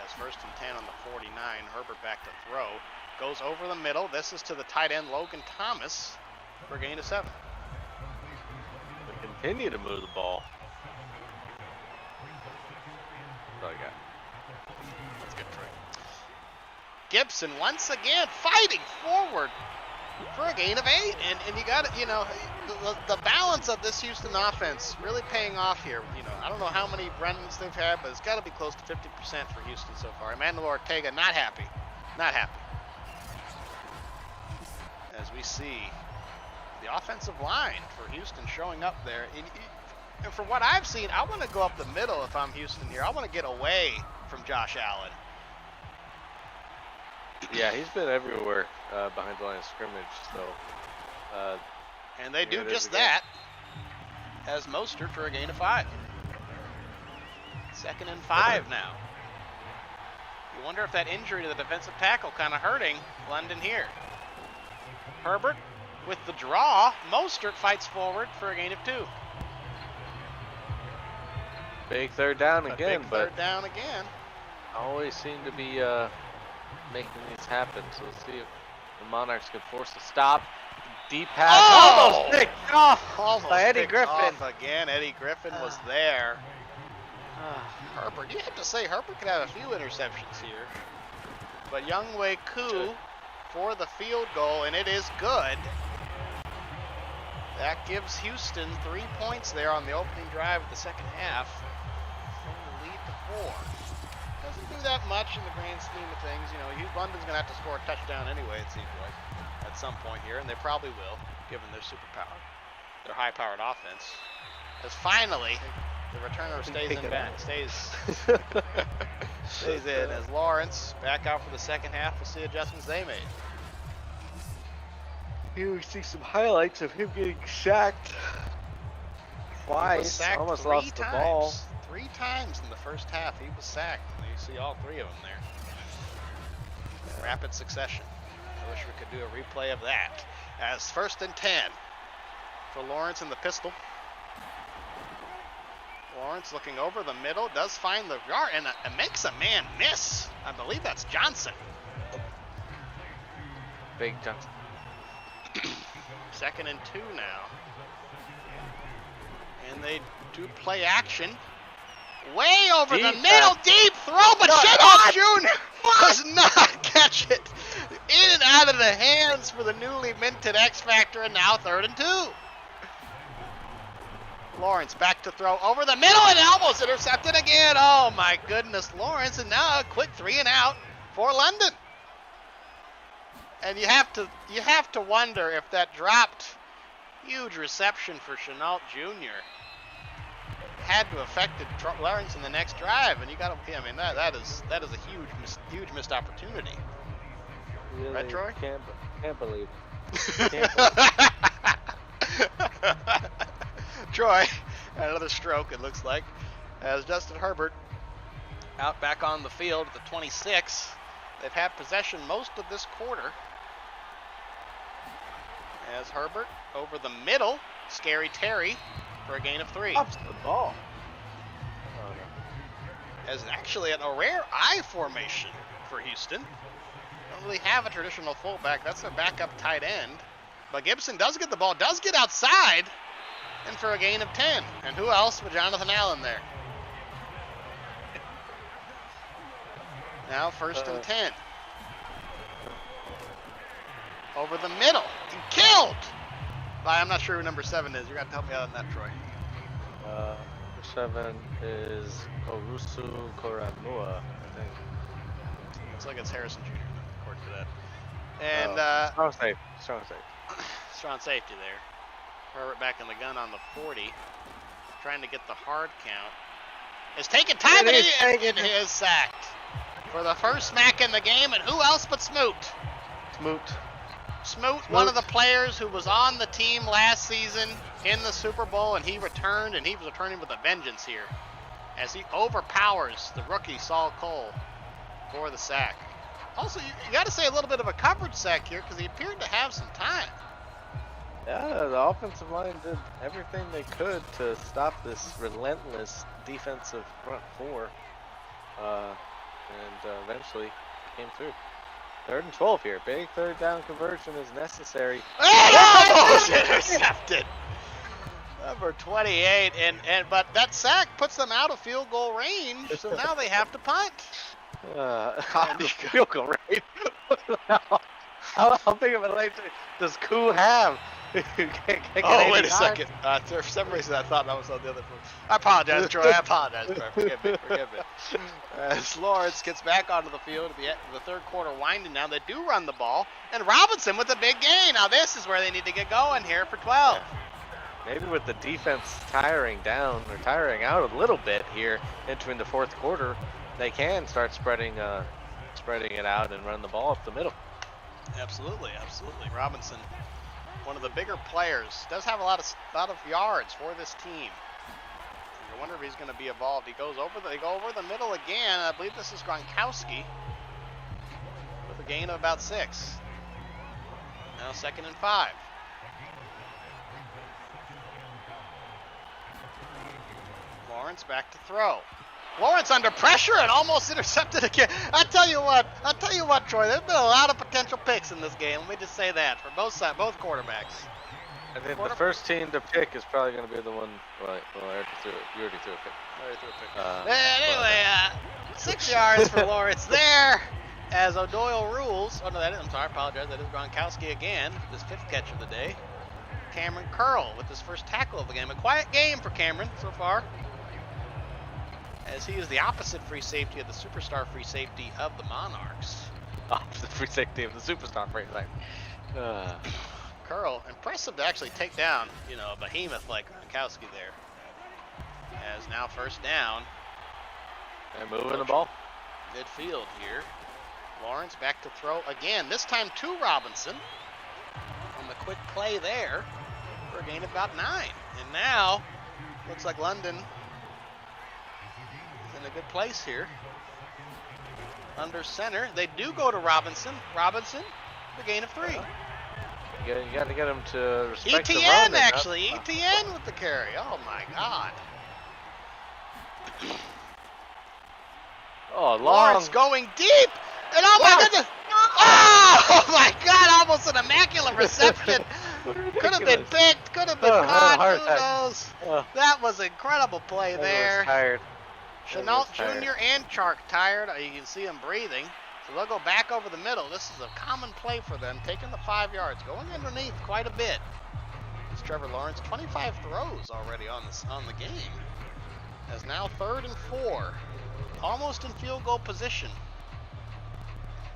As 1st and 10 on the 49, Herbert back to throw. Goes over the middle. This is to the tight end, Logan Thomas, for a gain of 7. They continue to move the ball. That's all I got. That's good, Troy. Gibson once again fighting forward for a gain of 8. And you got to, the balance of this Houston offense really paying off here. I don't know how many runs they've had, but it's got to be close to 50% for Houston so far. Emmanuel Ortega not happy. Not happy. As we see the offensive line for Houston showing up there. And from what I've seen, I want to go up the middle if I'm Houston here. I want to get away from Josh Allen. Yeah, he's been everywhere behind the line of scrimmage. So, and they do just that. As Mostert for a gain of 5. 2nd and 5 now. You wonder if that injury to the defensive tackle kind of hurting London here. Herbert with the draw. Mostert fights forward for a gain of 2. Big third down again, but third down again. Always seem to be making these happen. So let's see if the Monarchs can force a stop. Deep pass. Almost picked off by Eddie Griffin. Off again. Eddie Griffin was there. Herbert, you have to say Herbert could have a few interceptions here. But Younghoe Koo for the field goal, and it is good. That gives Houston 3 points there on the opening drive of the second half. From the lead to 4. Doesn't do that much in the grand scheme of things. London's going to have to score a touchdown anyway, it seems like, at some point here, and they probably will, given their superpower, their high-powered offense. As finally, the returner stays in as Lawrence back out for the second half. We'll see adjustments they made. Here we see some highlights of him getting sacked twice. Sacked almost lost the ball. 3 times in the first half he was sacked. And you see all 3 of them there. Rapid succession. I wish we could do a replay of that. As 1st and 10 for Lawrence in the pistol. Lawrence looking over the middle, does find the yard, and makes a man miss. I believe that's Johnson. Big Johnson. 2nd and 2 now. And they do play action. Way over the middle, deep throw, but Chenault Jr. does not catch it. In and out of the hands for the newly minted X Factor, and now 3rd and 2. Lawrence back to throw over the middle and almost intercepted again. Oh my goodness, Lawrence, and now a quick 3 and out for London. And you have to wonder if that dropped huge reception for Chenault Jr. had to affect Lawrence in the next drive, and you got to. I mean, that is a huge missed opportunity. Really right, Troy? Can't believe. Troy had another stroke. It looks like as Justin Herbert out back on the field at the 26. They've had possession most of this quarter. As Herbert over the middle, Scary Terry for a gain of 3. Ups the ball. Oh, no. As actually a rare I formation for Houston. Don't really have a traditional fullback. That's their backup tight end. But Gibson does get the ball, does get outside, and for a gain of 10. And who else but Jonathan Allen there? Now 1st and 10. Over the middle. And killed by, I'm not sure who number 7 is. You're going to help me out on that, Troy. Number 7 is Orusu Koramua, I think. Looks like it's Harrison Jr., according to that. And strong safety. strong safety there. Herbert back in the gun on the 40. Trying to get the hard count. Is taking time, and he is sacked. For the first smack in the game, and who else but Smoot? Smoot, one of the players who was on the team last season in the Super Bowl, and he returned, and he was returning with a vengeance here as he overpowers the rookie Saul Cole for the sack. Also, you got to say a little bit of a coverage sack here because he appeared to have some time. Yeah, the offensive line did everything they could to stop this relentless defensive front four, and eventually came through. 3rd and 12 here. Big 3rd down conversion is necessary. Oh, intercepted. Number 28, but that sack puts them out of field goal range, so now they have to punt. Field goal range. How big of a lead does Koo have? Wait a second. For some reason, I thought that was on the other foot. I apologize, Troy. I apologize, Troy. Forgive me. As Lawrence gets back onto the field at the 3rd quarter winding down, they do run the ball. And Robinson with a big gain. Now this is where they need to get going here for 12. Yeah. Maybe with the defense tiring out a little bit here entering the 4th quarter, they can start spreading it out and run the ball up the middle. Absolutely. Robinson, one of the bigger players, does have a lot of yards for this team. I wonder if he's going to be involved. They go over the middle again. I believe this is Gronkowski with a gain of about 6. Now 2nd and 5. Lawrence back to throw. Lawrence under pressure and almost intercepted again. I tell you what, Troy. There's been a lot of potential picks in this game. Let me just say that for both quarterbacks. I think the first team to pick is probably going to be the one. Well, I already threw it. You already threw a pick. Anyway, 6 yards for Lawrence there. As O'Doyle rules. Oh no, I'm sorry. I apologize. That is Gronkowski again. His 5th catch of the day. Cameron Curl with his first tackle of the game. A quiet game for Cameron so far, as he is the opposite free safety of the superstar free safety of the Monarchs. Opposite free safety of the superstar free safety. Curl, impressive to actually take down, a behemoth like Gronkowski there. As now 1st down. And moving the ball. Midfield here. Lawrence back to throw again, this time to Robinson. On the quick play there for a gain of about 9. And now, looks like London in a good place here. Under center, they do go to Robinson. The gain of 3. You got to get him to respect the run. ETN actually. ETN with the carry. Oh my God. Oh, Lawrence going deep. And oh my goodness. Oh my God, almost an immaculate reception. Could have been picked, could have been caught. Who knows? That was an incredible play there. Was tired. Chenault Jr. and Chark tired. You can see him breathing. So they'll go back over the middle. This is a common play for them, taking the 5 yards, going underneath quite a bit. It's Trevor Lawrence, 25 throws already on the game. As now 3rd and 4, almost in field goal position.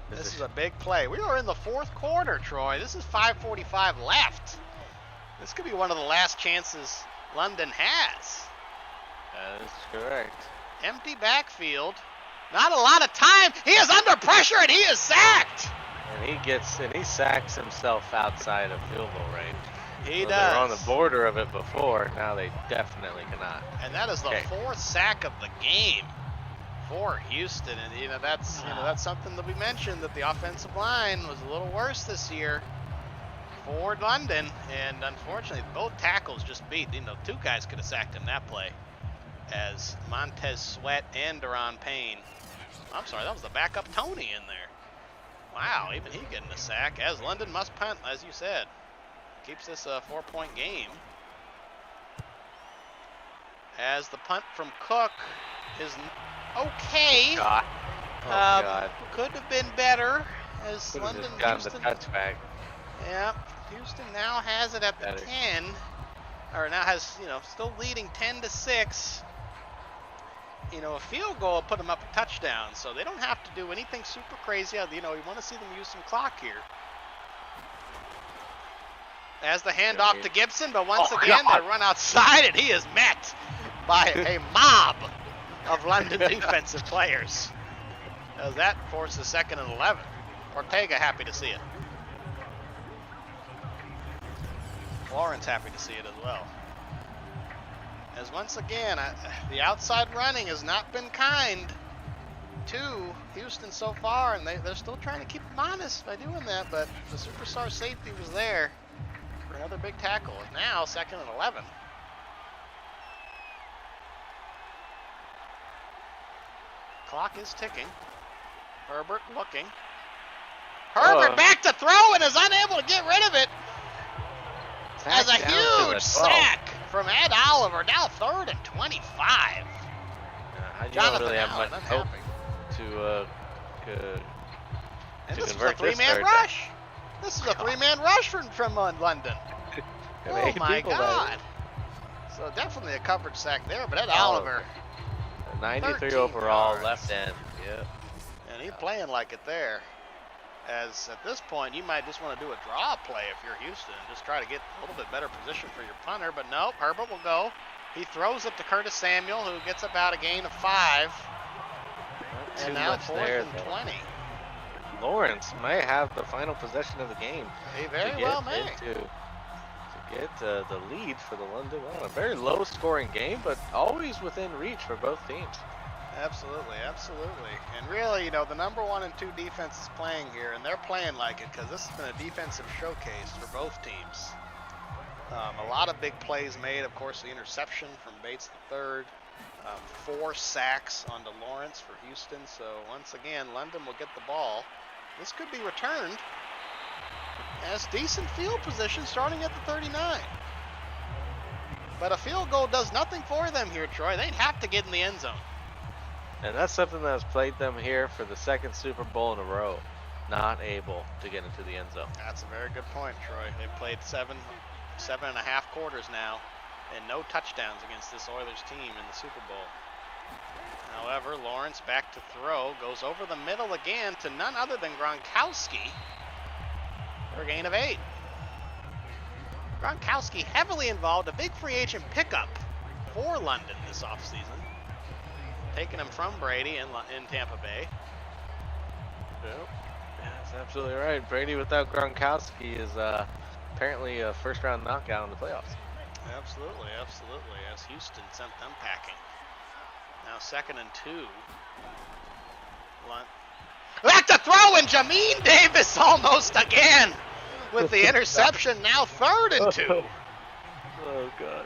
This is a big play. We are in the 4th quarter, Troy. This is 5:45 left. This could be one of the last chances London has. That is correct. Empty backfield. Not a lot of time. He is under pressure and he is sacked. And he sacks himself outside of field goal range. He does. They were on the border of it before. Now they definitely cannot. And that is the 4th sack of the game for Houston, and that's something that we mentioned, that the offensive line was a little worse this year for London, and unfortunately both tackles just beat. Two guys could have sacked him that play, as Montez Sweat and Deron Payne. I'm sorry, that was the backup Tony in there. Wow, even he getting a sack, as London must punt, as you said. Keeps this a 4-point game. As the punt from Cook is okay. God. Oh, God. Could have been better, as Could have London, just gotten Houston. the touchback. Yeah, Houston now has it at the 10, or now has, still leading 10-6. A field goal put them up a touchdown, so they don't have to do anything super crazy. You want to see them use some clock here. As the handoff to Gibson, but once again, they run outside, and he is met by a mob of London defensive players. As that forces 2nd and 11. Ortega happy to see it. Lawrence happy to see it as well. As once again, the outside running has not been kind to Houston so far, and they're still trying to keep them honest by doing that, but the superstar safety was there for another big tackle. And now 2nd and 11. Clock is ticking. Herbert looking. Herbert back to throw and is unable to get rid of it. As a huge sack from Ed Oliver. Now 3rd and 25. I don't really have much hope to and this is a convert this 3-man third rush. This is a 3-man rush from London. Oh my God. So definitely a coverage sack there, but Ed Oliver. 93 overall, left end. Yep. And he's playing like it there. As at this point, you might just want to do a draw play if you're Houston. Just try to get a little bit better position for your punter. But nope, Herbert will go. He throws it to Curtis Samuel, who gets about a gain of 5. And now 4th and 20. Lawrence may have the final possession of the game. He very well may. To get the lead for the London. Well, a very low-scoring game, but always within reach for both teams. Absolutely, absolutely. And really, the number 1 and 2 defense is playing here, and they're playing like it because this has been a defensive showcase for both teams. A lot of big plays made. Of course, the interception from Bates III. 4 sacks onto Lawrence for Houston. So once again, London will get the ball. This could be returned as decent field position starting at the 39. But a field goal does nothing for them here, Troy. They'd have to get in the end zone. And that's something that has plagued them here for the 2nd Super Bowl in a row. Not able to get into the end zone. That's a very good point, Troy. They've played 7.5 quarters now, and no touchdowns against this Oilers team in the Super Bowl. However, Lawrence back to throw, goes over the middle again to none other than Gronkowski for a gain of 8. Gronkowski heavily involved, a big free agent pickup for London this offseason. Taking him from Brady in Tampa Bay. Yep. Yeah, that's absolutely right. Brady without Gronkowski is apparently a 1st-round knockout in the playoffs. Absolutely, absolutely. As Houston sent them packing. Now 2nd and 2. Back to throw, and Jamin Davis almost again with the interception. Now 3rd and 2. Oh, God.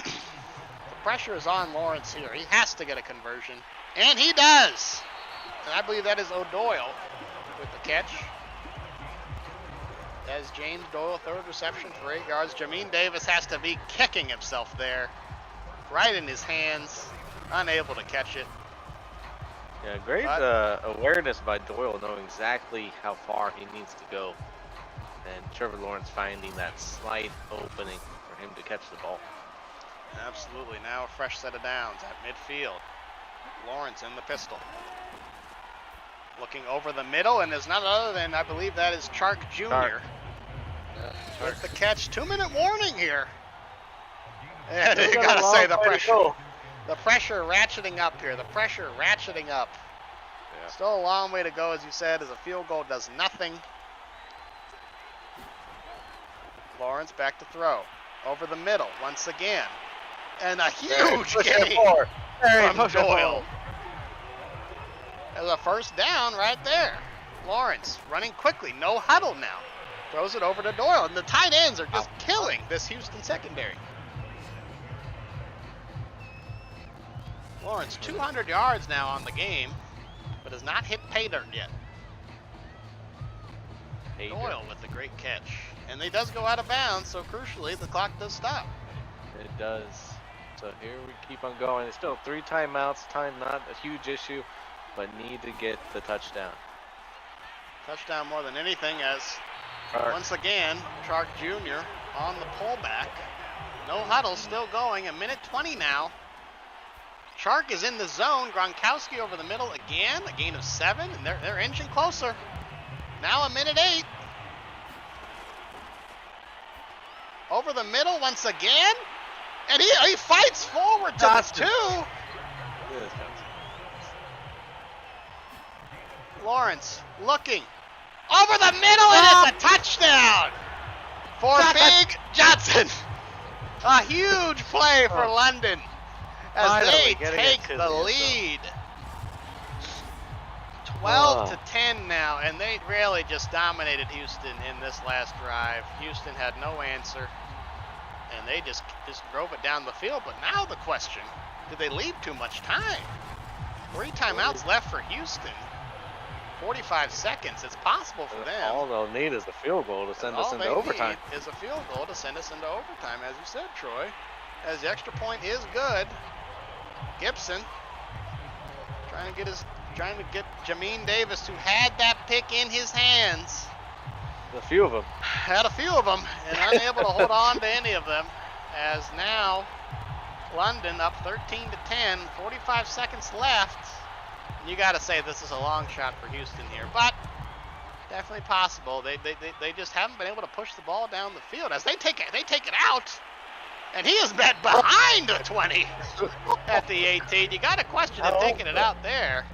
The pressure is on Lawrence here. He has to get a conversion, and he does. And I believe that is O'Doyle with the catch. As James Doyle, 3rd reception for 8 yards. Jamin Davis has to be kicking himself there. Right in his hands. Unable to catch it. Yeah, great awareness by Doyle, knowing exactly how far he needs to go. And Trevor Lawrence finding that slight opening for him to catch the ball. Absolutely. Now a fresh set of downs at midfield. Lawrence in the pistol. Looking over the middle, and there's none other than, I believe that is Chark Jr. Chark. With the catch. 2-minute warning here. And you gotta say the pressure. The pressure ratcheting up here. The pressure ratcheting up. Yeah. Still a long way to go, as you said, as a field goal does nothing. Lawrence back to throw. Over the middle once again. And a huge gain from Doyle. There's a first down right there. Lawrence running quickly, no huddle now. Throws it over to Doyle, and the tight ends are just killing this Houston secondary. Lawrence, 200 yards now on the game, but has not hit pay dirt yet. Doyle with the great catch. And he does go out of bounds, so crucially, the clock does stop. It does. So here we keep on going. It's still 3 timeouts. Time not a huge issue, but need to get the touchdown. Touchdown more than anything, as Chark. once again, Chark Jr. on the pullback. No huddle, still going. 1:20 now. Chark is in the zone. Gronkowski over the middle again. A gain of 7, and they're inching closer. Now 1:08. Over the middle once again. And he fights forward to Johnson. the 2. Lawrence looking. Over the middle, and it's a touchdown for Big Johnson. A huge play for London as they take the lead. 12-10 now, and they really just dominated Houston in this last drive. Houston had no answer, and they just drove it down the field. But now the question, did they leave too much time? 3 timeouts left for Houston. 45 seconds. It's possible for them. All they'll need is a field goal to send us into overtime. All they need is a field goal to send us into overtime, as you said, Troy. As the extra point is good. Gibson trying to get Jamin Davis, who had that pick in his hands. A few of them. Had a few of them, and unable to hold on to any of them. As now London up 13-10, 45 seconds left. You got to say this is a long shot for Houston here, but definitely possible. They just haven't been able to push the ball down the field as they take it out, and he is met behind the 20 at the 18. You got to question him taking it out there.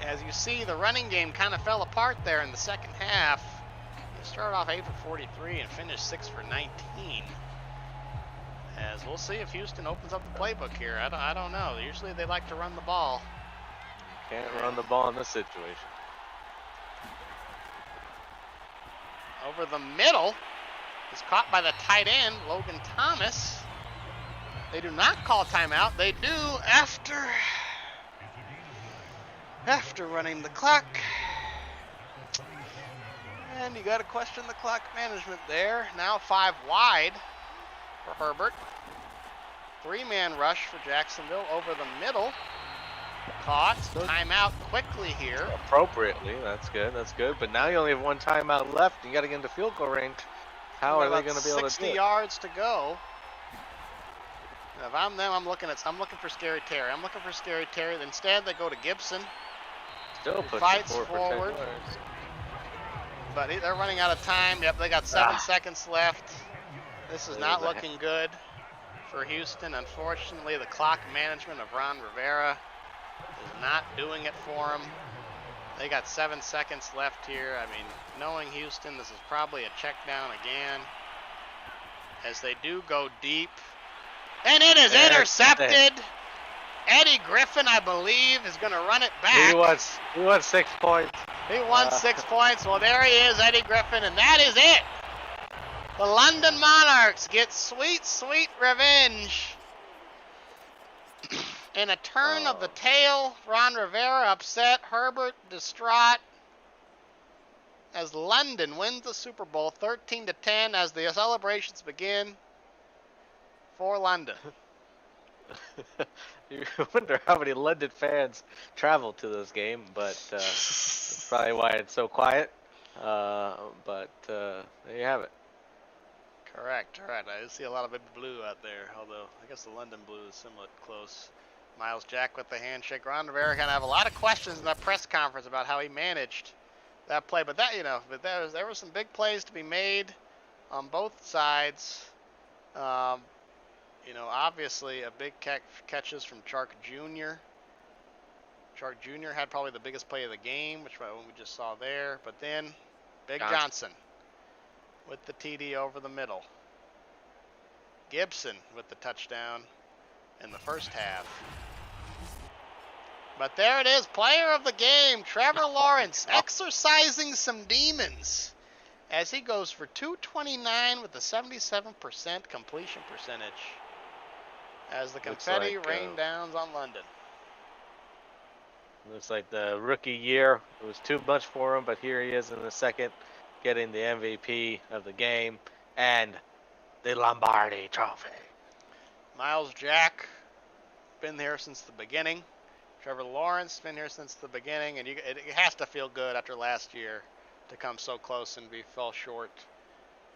As you see, the running game kind of fell apart there in the second half. They started off 8 for 43 and finished 6 for 19. As we'll see if Houston opens up the playbook here. I don't know. Usually they like to run the ball. Can't run the ball in this situation. Over the middle is caught by the tight end, Logan Thomas. They do not call timeout. They do after running the clock. And you got to question the clock management there. Now 5 wide for Herbert. 3-man rush for Jacksonville over the middle. Caught. Timeout quickly here. Appropriately. That's good. That's good. But now you only have 1 timeout left. You got to get into field goal range. How are they going to be able to do it? 60 yards to go. Now, if I'm them, I'm looking for Scary Terry. Instead, they go to Gibson. Still pushing Fights 4 for 10 forward. yards. But they're running out of time. Yep, they got 7 seconds left. This is not looking good for Houston. Unfortunately, the clock management of Ron Rivera is not doing it for them. They got 7 seconds left here. I mean, knowing Houston, this is probably a check down again. As they do go deep. And it is intercepted. Eddie Griffin, I believe, is going to run it back. He won 6 points. He won 6 points. Well, there he is, Eddie Griffin, and that is it. The London Monarchs get sweet, sweet revenge. In a turn of the tail, Ron Rivera upset, Herbert distraught, as London wins the Super Bowl 13-10 as the celebrations begin for London. You wonder how many London fans traveled to this game, but that's probably why it's so quiet. But there you have it. Correct. All right. I see a lot of baby blue out there, although I guess the London blue is somewhat close. Miles Jack with the handshake. Ron Rivera going to have a lot of questions in that press conference about how he managed that play. But that, there were some big plays to be made on both sides. Obviously a big catches from Chark Jr. Chark Jr. had probably the biggest play of the game, which we just saw there. But then Big Johnson with the TD over the middle. Gibson with the touchdown in the first half. But there it is, player of the game, Trevor Lawrence, exercising some demons as he goes for 229 with a 77% completion percentage as the confetti rained down on London. Looks like the rookie year, it was too much for him, but here he is in the second, getting the MVP of the game and the Lombardi Trophy. Miles Jack, been there since the beginning. Trevor Lawrence, been here since the beginning, and it has to feel good after last year to come so close and fell short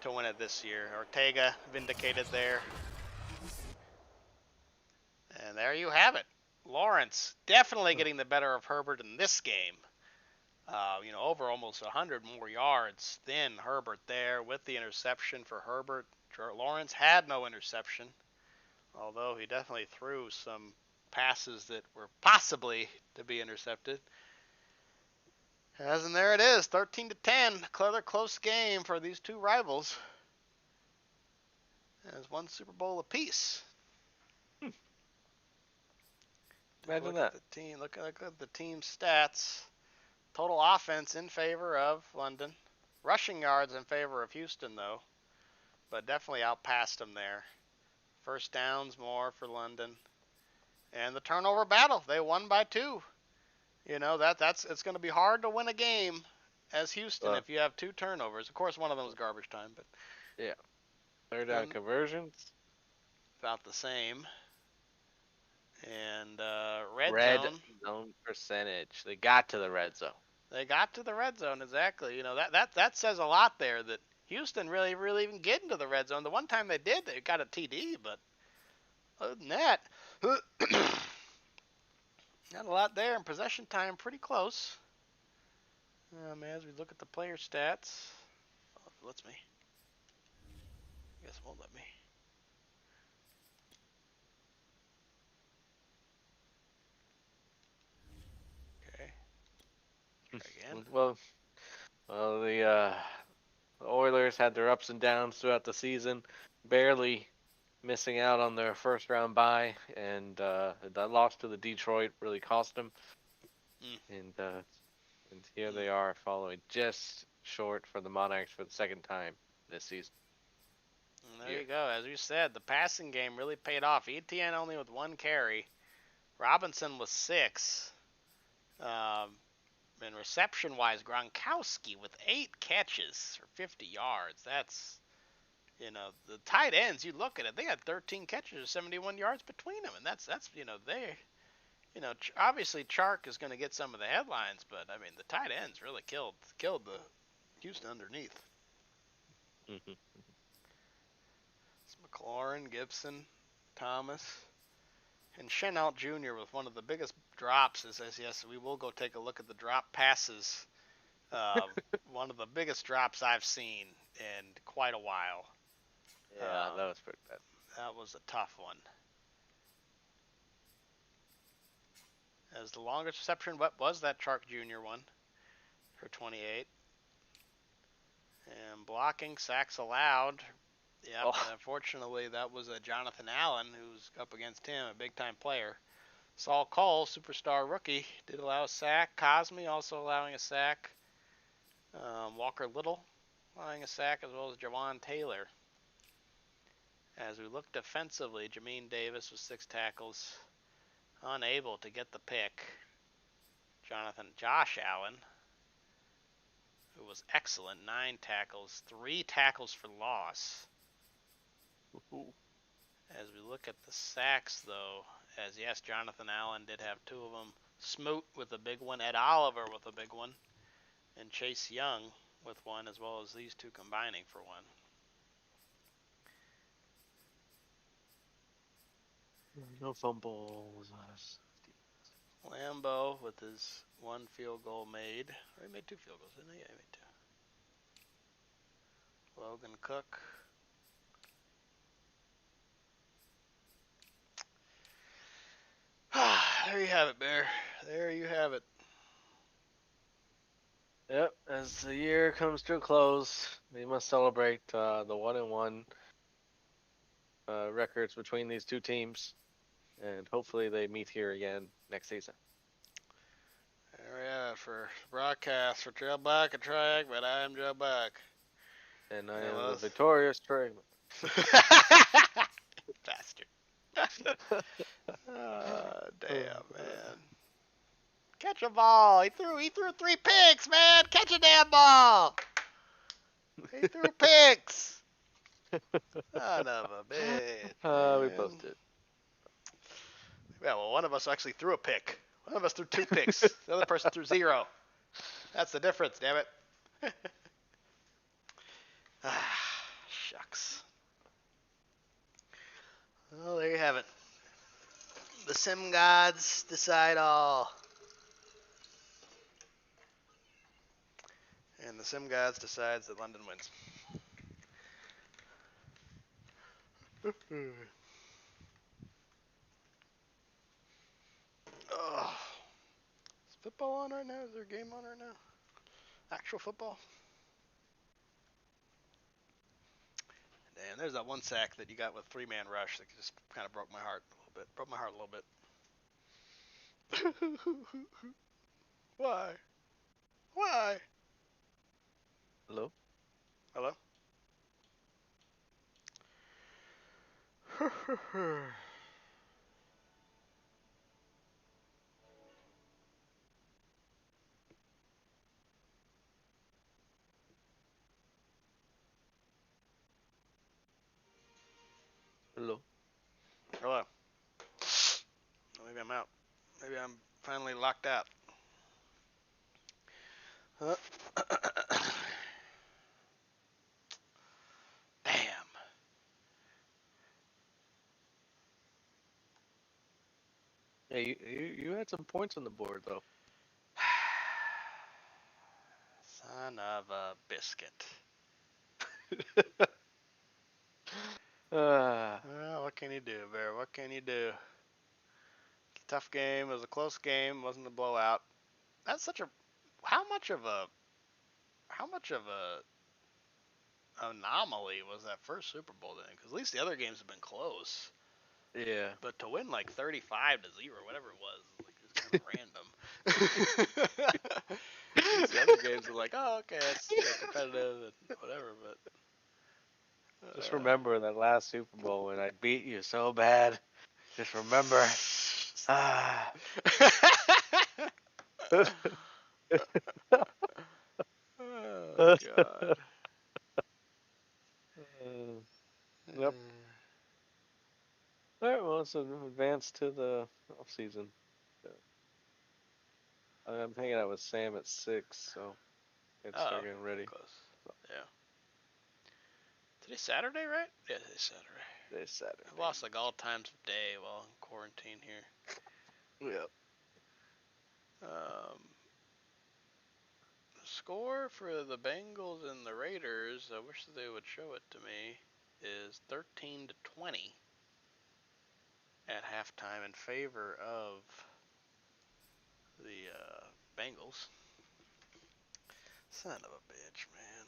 to win it this year. Ortega vindicated there. And there you have it. Lawrence definitely getting the better of Herbert in this game. Over almost 100 more yards than Herbert there with the interception for Herbert. Lawrence had no interception, although he definitely threw some passes that were possibly to be intercepted. And there it is, 13-10, another close game for these two rivals. As one Super Bowl apiece. Imagine that. Look at the team stats. Total offense in favor of London. Rushing yards in favor of Houston, though. But definitely outpassed them there. First downs more for London. And the turnover battle. They won by 2. It's going to be hard to win a game as Houston if you have 2 turnovers. Of course, one of them was garbage time, but yeah. Third down conversions. About the same. And red zone percentage. They got to the red zone. They got to the red zone, exactly. That says a lot there that Houston really even get into the red zone. The one time they did, they got a TD, but other than that, not a lot there. And possession time pretty close. As we look at the player stats, if it lets me. I guess it won't let me. Again. Well, the Oilers had their ups and downs throughout the season, barely missing out on their first round bye, and that loss to the Detroit really cost them. And here they are, following just short for the Monarchs for the second time this season. And there you go. As you said, the passing game really paid off. ETN only with 1 carry. Robinson with 6. And reception-wise, Gronkowski with 8 catches for 50 yards. That's, the tight ends, you look at it, they had 13 catches or 71 yards between them. And that's obviously Chark is going to get some of the headlines, but, the tight ends really killed the Houston underneath. Mm-hmm. It's McLaurin, Gibson, Thomas. And Chenault Jr. with one of the biggest drops. Says, yes, we will go take a look at the drop passes. One of the biggest drops I've seen in quite a while. Yeah, that was pretty bad. That was a tough one. As the longest reception, what was that Chark Jr. one for 28? And blocking, sacks allowed. Yep, unfortunately, that was a Jonathan Allen who's up against him, a big-time player. Saul Cole, superstar rookie, did allow a sack. Cosme also allowing a sack. Walker Little allowing a sack, as well as Jawan Taylor. As we look defensively, Jamin Davis with 6 tackles, unable to get the pick. Josh Allen, who was excellent, 9 tackles, 3 tackles for loss. As we look at the sacks, though, yes, Jonathan Allen did have 2 of them. Smoot with a big one, Ed Oliver with a big one, and Chase Young with 1, as well as these 2 combining for 1. No fumbles. Lambeau with his 1 field goal made. Or he made 2 field goals, didn't he? Yeah, he made 2. Logan Cook. There you have it, Bear. There you have it. Yep, as the year comes to a close, we must celebrate the 1-1 records between these two teams, and hopefully they meet here again next season. Yeah, for broadcast for Trail Buck and Track, but I am Joe Buck. And I Yeah, am well, the victorious Trey. Bastard. Damn, man. Catch a ball. He threw 3 picks, man. Catch a damn ball. He threw picks. Son of a bitch. We Man. both did. Yeah, well, one of us actually threw a pick. One of us threw 2 picks. The other person threw 0. That's the difference, damn it. Shucks. Well, there you have it. The sim gods decide all. And the sim gods decides that London wins. Oh. Is football on right now? Is there a game on right now? Actual football? Damn, there's that one sack that you got with 3-man rush that just kind of broke my heart a little bit. Broke my heart a little bit. Why? Why? Hello? Hello? Hello? Hello? Maybe I'm out. Maybe I'm finally locked out. Damn. Yeah, you had some points on the board though. Son of a biscuit. Well, what can you do, Bear? What can you do? It's a tough game. It was a close game. It wasn't a blowout. That's such a. How much of a anomaly was that first Super Bowl then? Because at least the other games have been close. Yeah. But to win like 35-0, whatever it was, like just kind of random. The other games are like, oh, okay, it's competitive and whatever, but. Just remember that last Super Bowl when I beat you so bad. Just remember. Oh God. Yep. All right, well, let's advance to the off season. I'm hanging out with Sam at 6, so it's start getting ready. Close. Yeah. Today's Saturday, right? Yeah, today's Saturday. Today's Saturday. I've lost like all times of day while in quarantine here. Yep. The score for the Bengals and the Raiders, I wish that they would show it to me, is 13-20 at halftime in favor of the Bengals. Son of a bitch, man.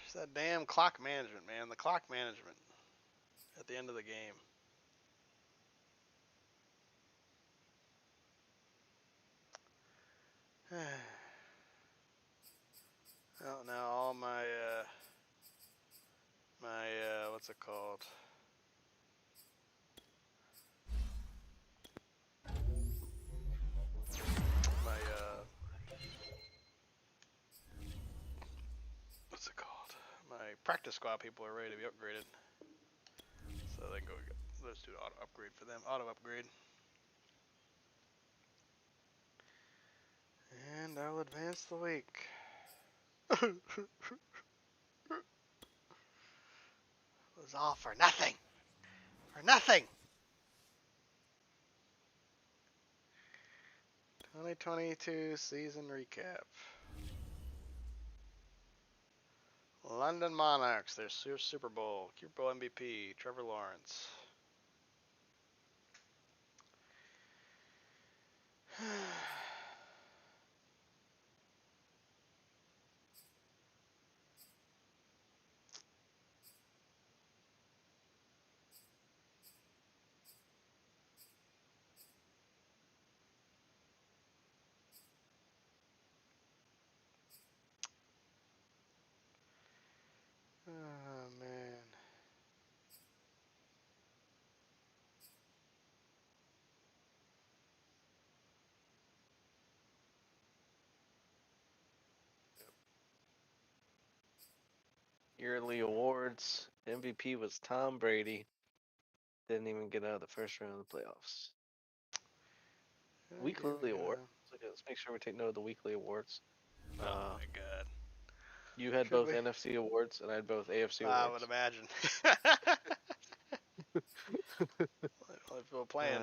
Just that damn clock management, man. The clock management at the end of the game. Well, now all my what's it called? My what's it called? My practice squad people are ready to be upgraded, so they can go get those two auto upgrade for them. Auto upgrade. And I'll advance the week. It was all for nothing. For nothing. 2022 season recap. London Monarchs, their Super Bowl MVP, Trevor Lawrence. Yearly awards. MVP was Tom Brady. Didn't even get out of the first round of the playoffs. Weekly award. Let's make sure we take note of the weekly awards. Oh my god. You had Should both we? NFC awards, and I had both AFC I awards. would imagine. Only people playing.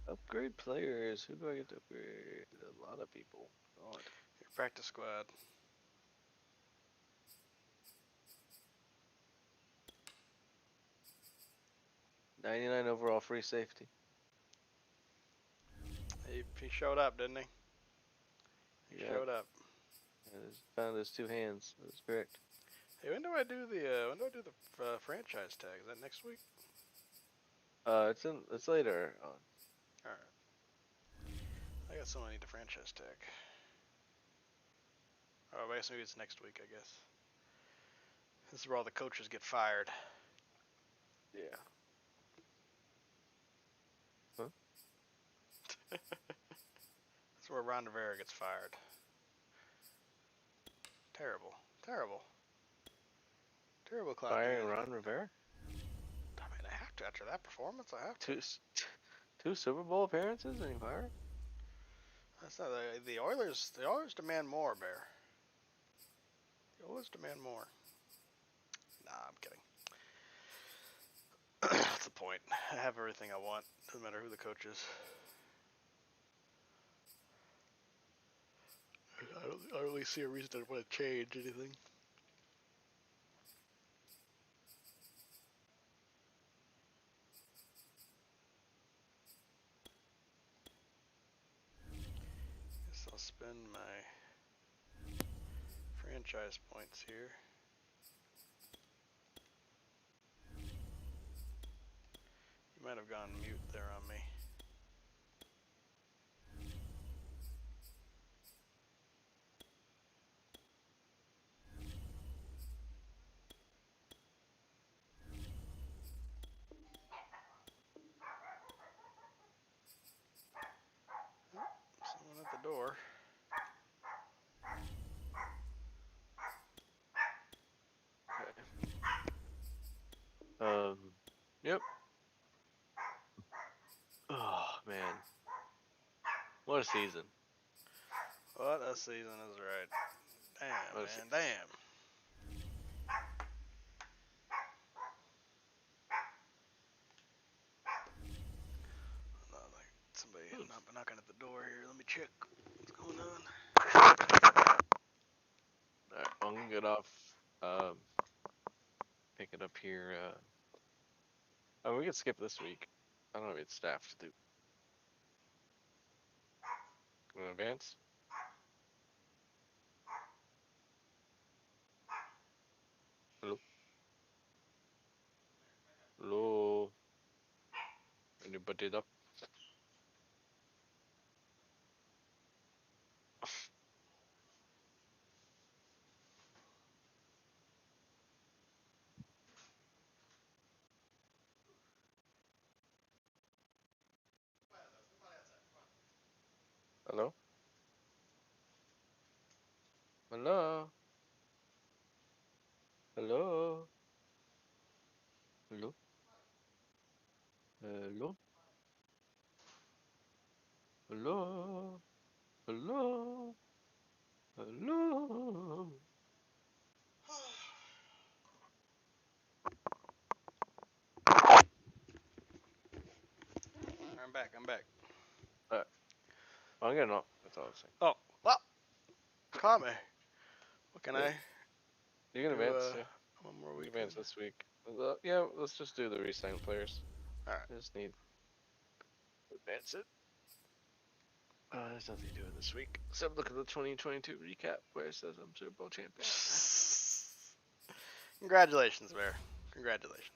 Upgrade players. Who do I get to upgrade? A lot of people. God. Your practice squad. $99 overall free safety. He showed up, didn't he? He Yep. showed up. I just found his two hands. That's correct. Hey, when do I do the franchise tag? Is that next week? It's later on. All right. I got someone I need to franchise tag. Oh, I guess maybe it's next week. I guess. This is where all the coaches get fired. Yeah. Huh? That's where Ron Rivera gets fired. Terrible. Terrible. Terrible clock. Firing Ron Rivera? I mean, I have to after that performance. I have to. Two Super Bowl appearances and he fired? That's not the Oilers. The Oilers demand more, Bear. The Oilers demand more. Nah, I'm kidding. What's the point? I have everything I want. Doesn't matter who the coach is. I don't really see a reason to want to change anything. Guess I'll spend my franchise points here. You might have gone mute there on me. Someone at the door. Yep. Oh, man. What a season. What a season is right. Damn, What a man, season. damn. Like somebody knocking at the door here. Let me check what's going on. Alright, I'm gonna get off. Pick it up here. Oh, we can skip this week. I don't know if it's staff to do. In advance? Hello? Hello? Anybody up? Hello? Hello? Hello? Hello? Hello? Hello? Hello? Hello? I'm back. Alright. I'm getting off. That's all I'm saying. Oh, well, call me. What can I You can do? advance, yeah. One more You week. can advance this week. Yeah, let's just do the re-signed players. Alright. I just need to advance it. There's nothing to do this week. Except look at the 2022 recap where it says I'm Super Bowl champion. Congratulations, Bear. Congratulations.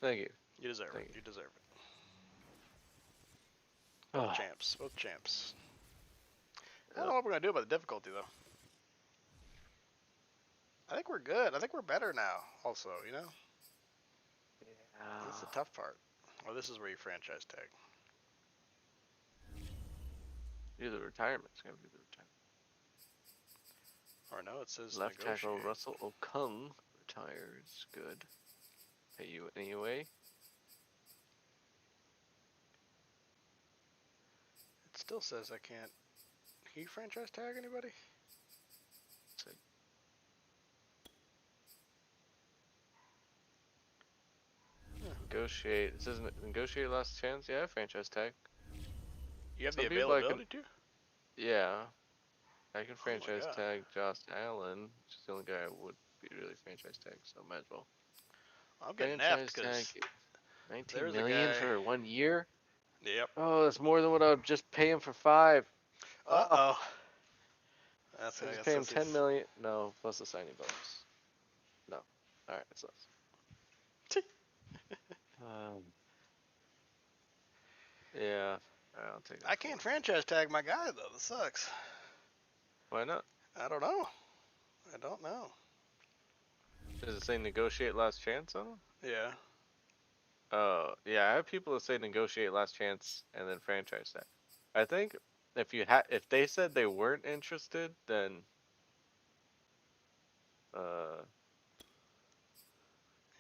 Thank you. You deserve Thank it. you. You deserve it. Both champs. Both champs. I don't know what we're going to do about the difficulty, though. I think we're good. I think we're better now, also, you know? Yeah. That's the tough part. Well, this is where you franchise tag. Do the retirement. It's gotta be the retirement. Or no, it says Left tackle negotiate. Russell Okung retires. Good. Pay you anyway. It still says I can't. Can you franchise tag anybody? So, negotiate. It says negotiate last chance. Yeah, franchise tag. You have Some the people I can. availability to? Yeah, I can Oh my franchise God. tag Josh Allen, which is the only guy I would be really franchise tag, so might as well. I'm getting Franchise effed tag because 19 there's a million guy. for 1 year. Yep. Oh, that's more than what I would just pay him for 5. Uh Oh, oh. That's I I just guess pay him that's 10 million. No, plus the signing bonus. No. All right, it's less. Um, yeah, I'll take it. I can't franchise tag my guy though. This sucks. Why not? I don't know. I don't know. Does it say negotiate last chance on him? Yeah. Oh, yeah, I have people that say negotiate last chance and then franchise tag. I think if they said they weren't interested, then You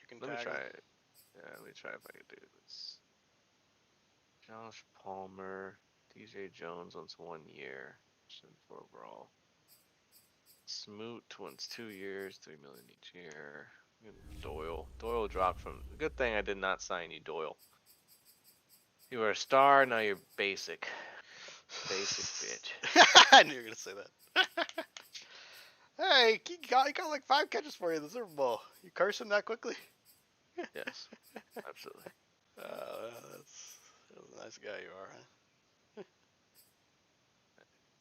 can let me tag try him. it. Yeah, let me try if I can do this. Josh Palmer, DJ Jones wants 1 year, for overall. Smoot wants 2 years, 3 million each year. Doyle dropped from. Good thing I did not sign you, Doyle. You were a star, now you're basic. Basic bitch. I knew you were gonna say that. Hey, he got like 5 catches for you in the Super Bowl. You curse him that quickly? Yes, absolutely. That's a nice guy you are, huh?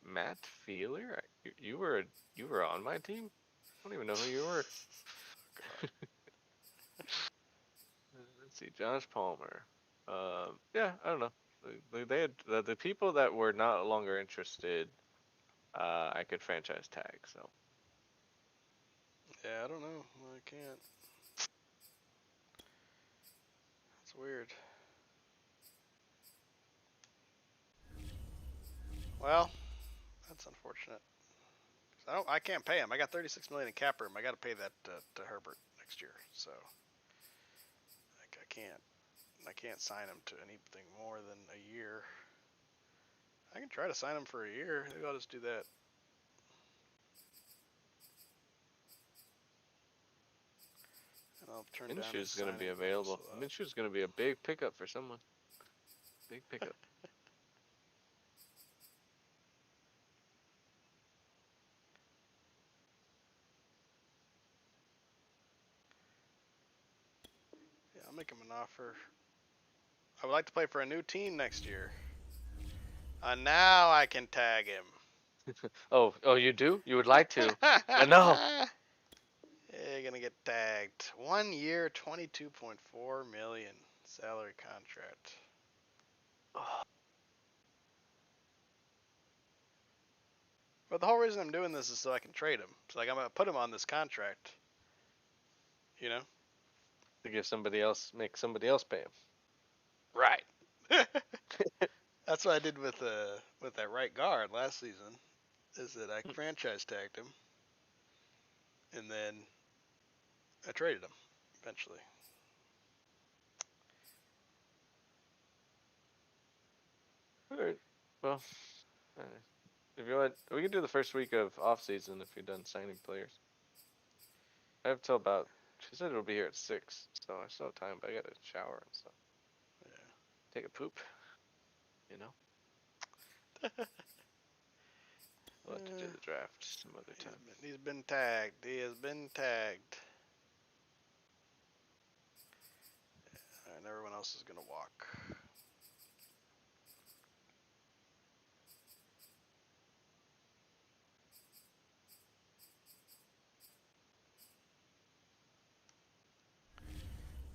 Matt Feeler, you were on my team. I don't even know who you were. Let's see, Josh Palmer. Yeah, I don't know. They had the people that were not longer interested. I could franchise tag. So Yeah, I don't know. I can't. That's weird. Well, that's unfortunate. I can't pay him. I got 36 million in cap room. I got to pay that to Herbert next year. So I can't sign him to anything more than a year. I can try to sign him for a year. Maybe I'll just do that. And I'll turn down his Minshew's going to be signing available. bonus a lot. Minshew's going to be a big pickup for someone. Big pickup. Yeah, I'll make him an offer. I would like to play for a new team next year. Now I can tag him. Oh, you do? You would like to? No. You're gonna get tagged. 1 year, 22.4 million salary contract. But the whole reason I'm doing this is so I can trade him. So like I'm gonna put him on this contract. You know? To give somebody else, make somebody else pay him. Right. That's what I did with that right guard last season. Is that I franchise tagged him, and then I traded him eventually. All right. Well, if you want, we can do the first week of off season if you're done signing players. I have till about. She said it'll be here at 6, so I still have time. But I gotta shower and stuff. Yeah. Take a poop. You know. We'll have to do the draft some other time. He's been tagged. He has been tagged. And everyone else is gonna walk.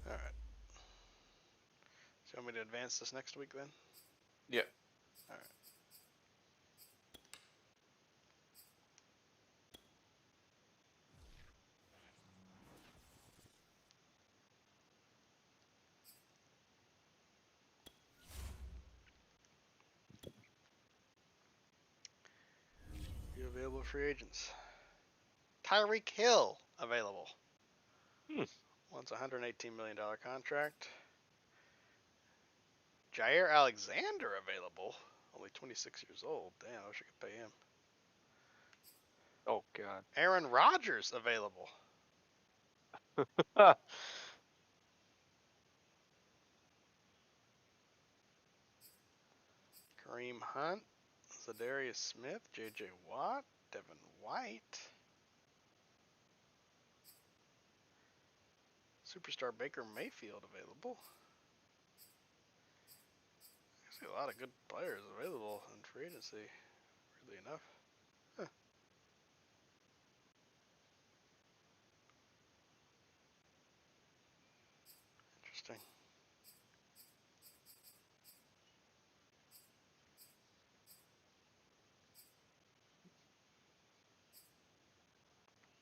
All right. So you want me to advance this next week then? Yeah. All right. free agents. Tyreek Hill available. Hmm. Wants a $118 million contract. Jair Alexander available. Only 26 years old. Damn, I wish I could pay him. Oh God. Aaron Rodgers available. Kareem Hunt. Zadarius Smith. J.J. Watt. Devin White. Superstar Baker Mayfield available. I see a lot of good players available in free agency, weirdly enough. Huh. Interesting.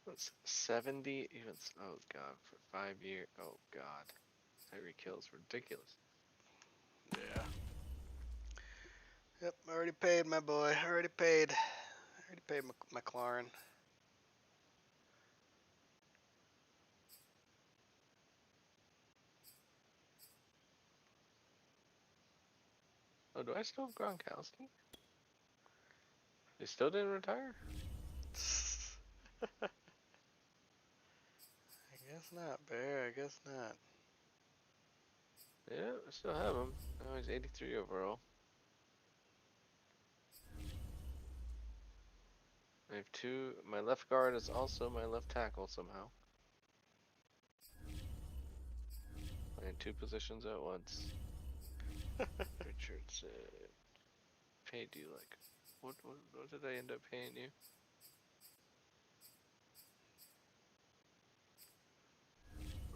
That's 70 even. Oh God, for 5 years. Oh God, Tyreek Hill's ridiculous. Yeah. Yep, already paid, my boy. Already paid. Already paid McLaurin. Oh, do I still have Gronkowski? He still didn't retire? I guess not, Bear. I guess not. Yeah, I still have him. Oh, he's 83 overall. I have two. My left guard is also my left tackle somehow. Playing two positions at once. Richardson. Paid you like. What did I end up paying you?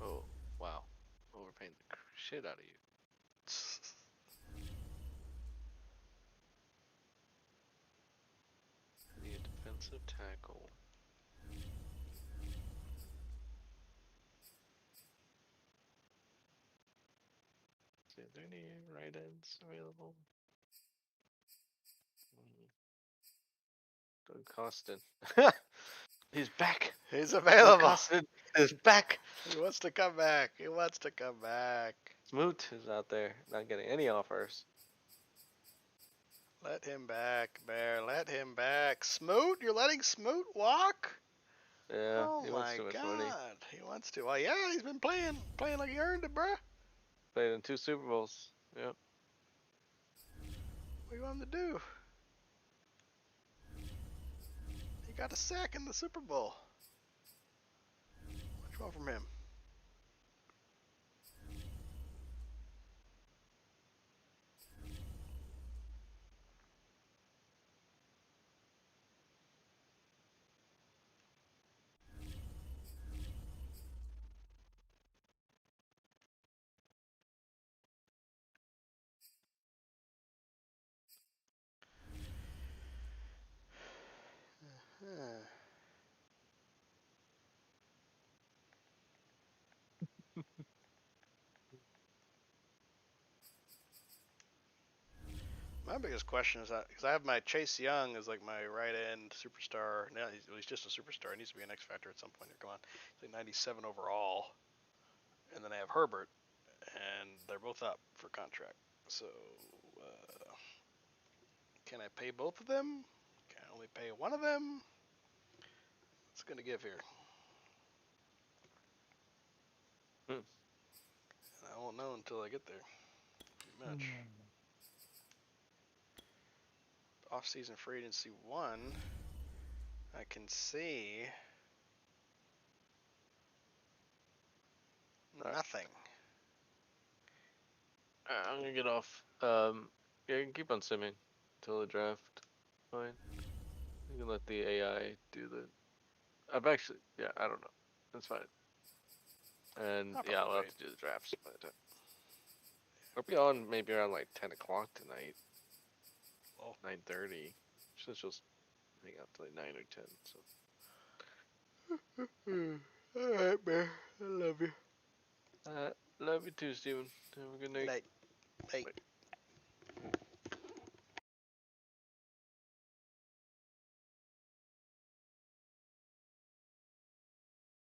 Oh, wow. Overpaying the shit out of you. I need a defensive tackle. Is there any right ends available? Doug Costin. He's back. He's Doug available. Costin is back. He wants to come back. He wants to come back. Smoot is out there, not getting any offers. Let him back, Bear. Let him back. Smoot? You're letting Smoot walk? Yeah, Oh he wants my too much God. money. He wants to. Well, yeah, he's been playing like he earned it, bruh. Played in 2 Super Bowls. Yep. What do you want him to do? He got a sack in the Super Bowl. What do you want from him? Huh. My biggest question is that because I have my Chase Young as like my right end superstar. Now he's just a superstar. He needs to be an X factor at some point. Come on, he's like 97 overall, and then I have Herbert, and they're both up for contract. So can I pay both of them? Can I only pay one of them? What's gonna give here? Hmm. I won't know until I get there. Pretty much. Off-season free agency 1. I can see nothing. I'm gonna get off. Yeah, you can keep on simming until the draft. Fine. You can let the AI do the. Yeah, I don't know. That's fine. And I'll yeah, probably I'll have wait. to do the drafts by the time. I'll be on maybe around like 10 o'clock tonight. Well, 9:30. She'll just hang out till like 9 or 10. So. all right, man. I love you. Love you too, Steven. Have a good night. Night. Night. Bye.